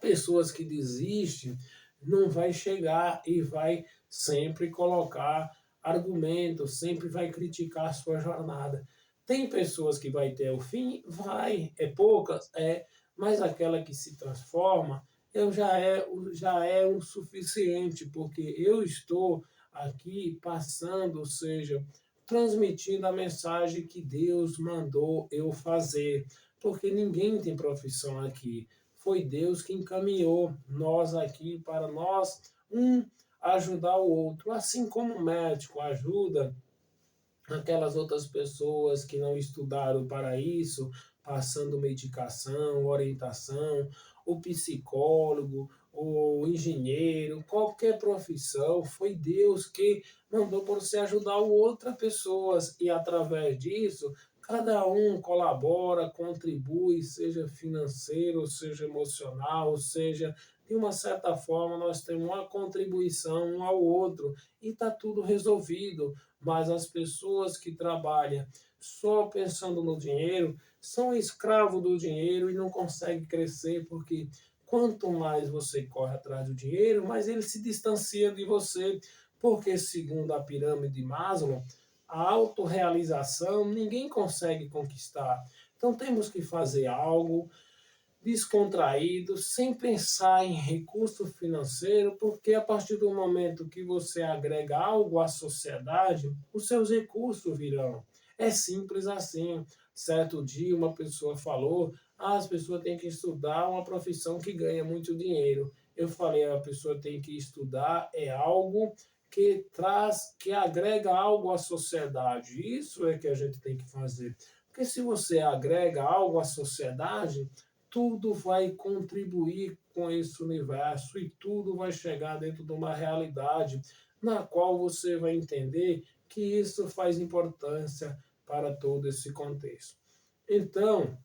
Pessoas que desistem não vai chegar e vai sempre colocar argumentos, sempre vai criticar a sua jornada. Tem pessoas que vai ter o fim? Vai, é poucas, mas aquela que se transforma, já é o suficiente, porque eu estou aqui passando, ou seja, transmitindo a mensagem que Deus mandou eu fazer, porque ninguém tem profissão aqui. Foi Deus que encaminhou nós aqui para nós ajudar o outro, assim como o médico ajuda aquelas outras pessoas que não estudaram para isso, passando medicação, orientação, o psicólogo, o engenheiro, qualquer profissão, foi Deus que mandou para você ajudar outras pessoas, e através disso, cada um colabora, contribui, seja financeiro, seja emocional, seja de uma certa forma, nós temos uma contribuição um ao outro e está tudo resolvido. Mas as pessoas que trabalham só pensando no dinheiro são escravos do dinheiro e não conseguem crescer, porque quanto mais você corre atrás do dinheiro, mais ele se distancia de você, porque segundo a pirâmide de Maslow, a autorrealização ninguém consegue conquistar. Então temos que fazer algo descontraído, sem pensar em recurso financeiro, porque a partir do momento que você agrega algo à sociedade, os seus recursos virão. É simples assim. Certo dia uma pessoa falou, as pessoas têm que estudar uma profissão que ganha muito dinheiro. Eu falei, a pessoa tem que estudar algo que traz, que agrega algo à sociedade. Isso é que a gente tem que fazer. Porque se você agrega algo à sociedade, tudo vai contribuir com esse universo e tudo vai chegar dentro de uma realidade na qual você vai entender que isso faz importância para todo esse contexto. Então,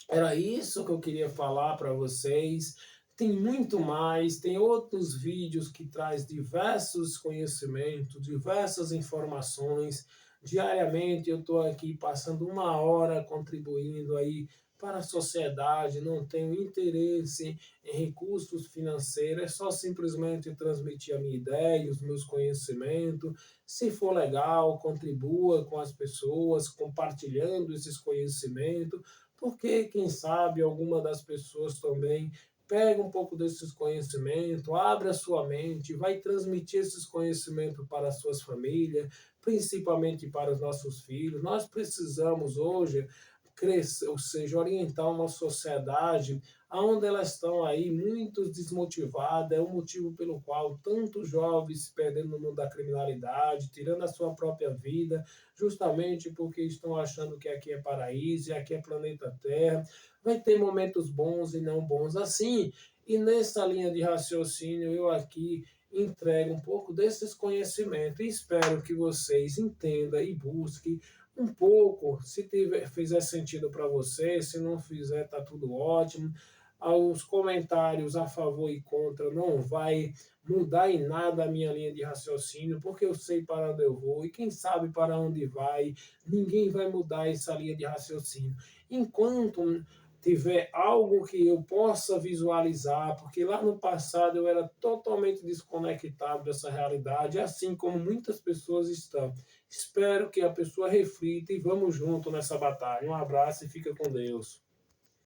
era isso que eu queria falar para vocês. Tem muito mais, tem outros vídeos que traz diversos conhecimentos, diversas informações, Diariamente eu estou aqui passando 1 hora contribuindo aí para a sociedade, não tenho interesse em recursos financeiros, é só simplesmente transmitir a minha ideia, os meus conhecimentos. Se for legal, contribua com as pessoas, compartilhando esses conhecimentos, porque quem sabe alguma das pessoas também pega um pouco desses conhecimentos, abre a sua mente, vai transmitir esses conhecimentos para as suas famílias, principalmente para os nossos filhos. Nós precisamos hoje crescer, ou seja, orientar uma sociedade onde elas estão aí muito desmotivadas, é o motivo pelo qual tantos jovens se perdendo no mundo da criminalidade, tirando a sua própria vida, justamente porque estão achando que aqui é paraíso e aqui é planeta Terra. Vai ter momentos bons e não bons assim, e nessa linha de raciocínio eu aqui entrego um pouco desses conhecimentos e espero que vocês entendam e busquem um pouco, se fizer sentido para você, se não fizer, tá tudo ótimo. Os comentários a favor e contra não vai mudar em nada a minha linha de raciocínio, porque eu sei para onde eu vou e quem sabe para onde vai, ninguém vai mudar essa linha de raciocínio. Enquanto tiver algo que eu possa visualizar, porque lá no passado eu era totalmente desconectado dessa realidade, assim como muitas pessoas estão. Espero que a pessoa reflita e vamos junto nessa batalha. Um abraço e fica com Deus.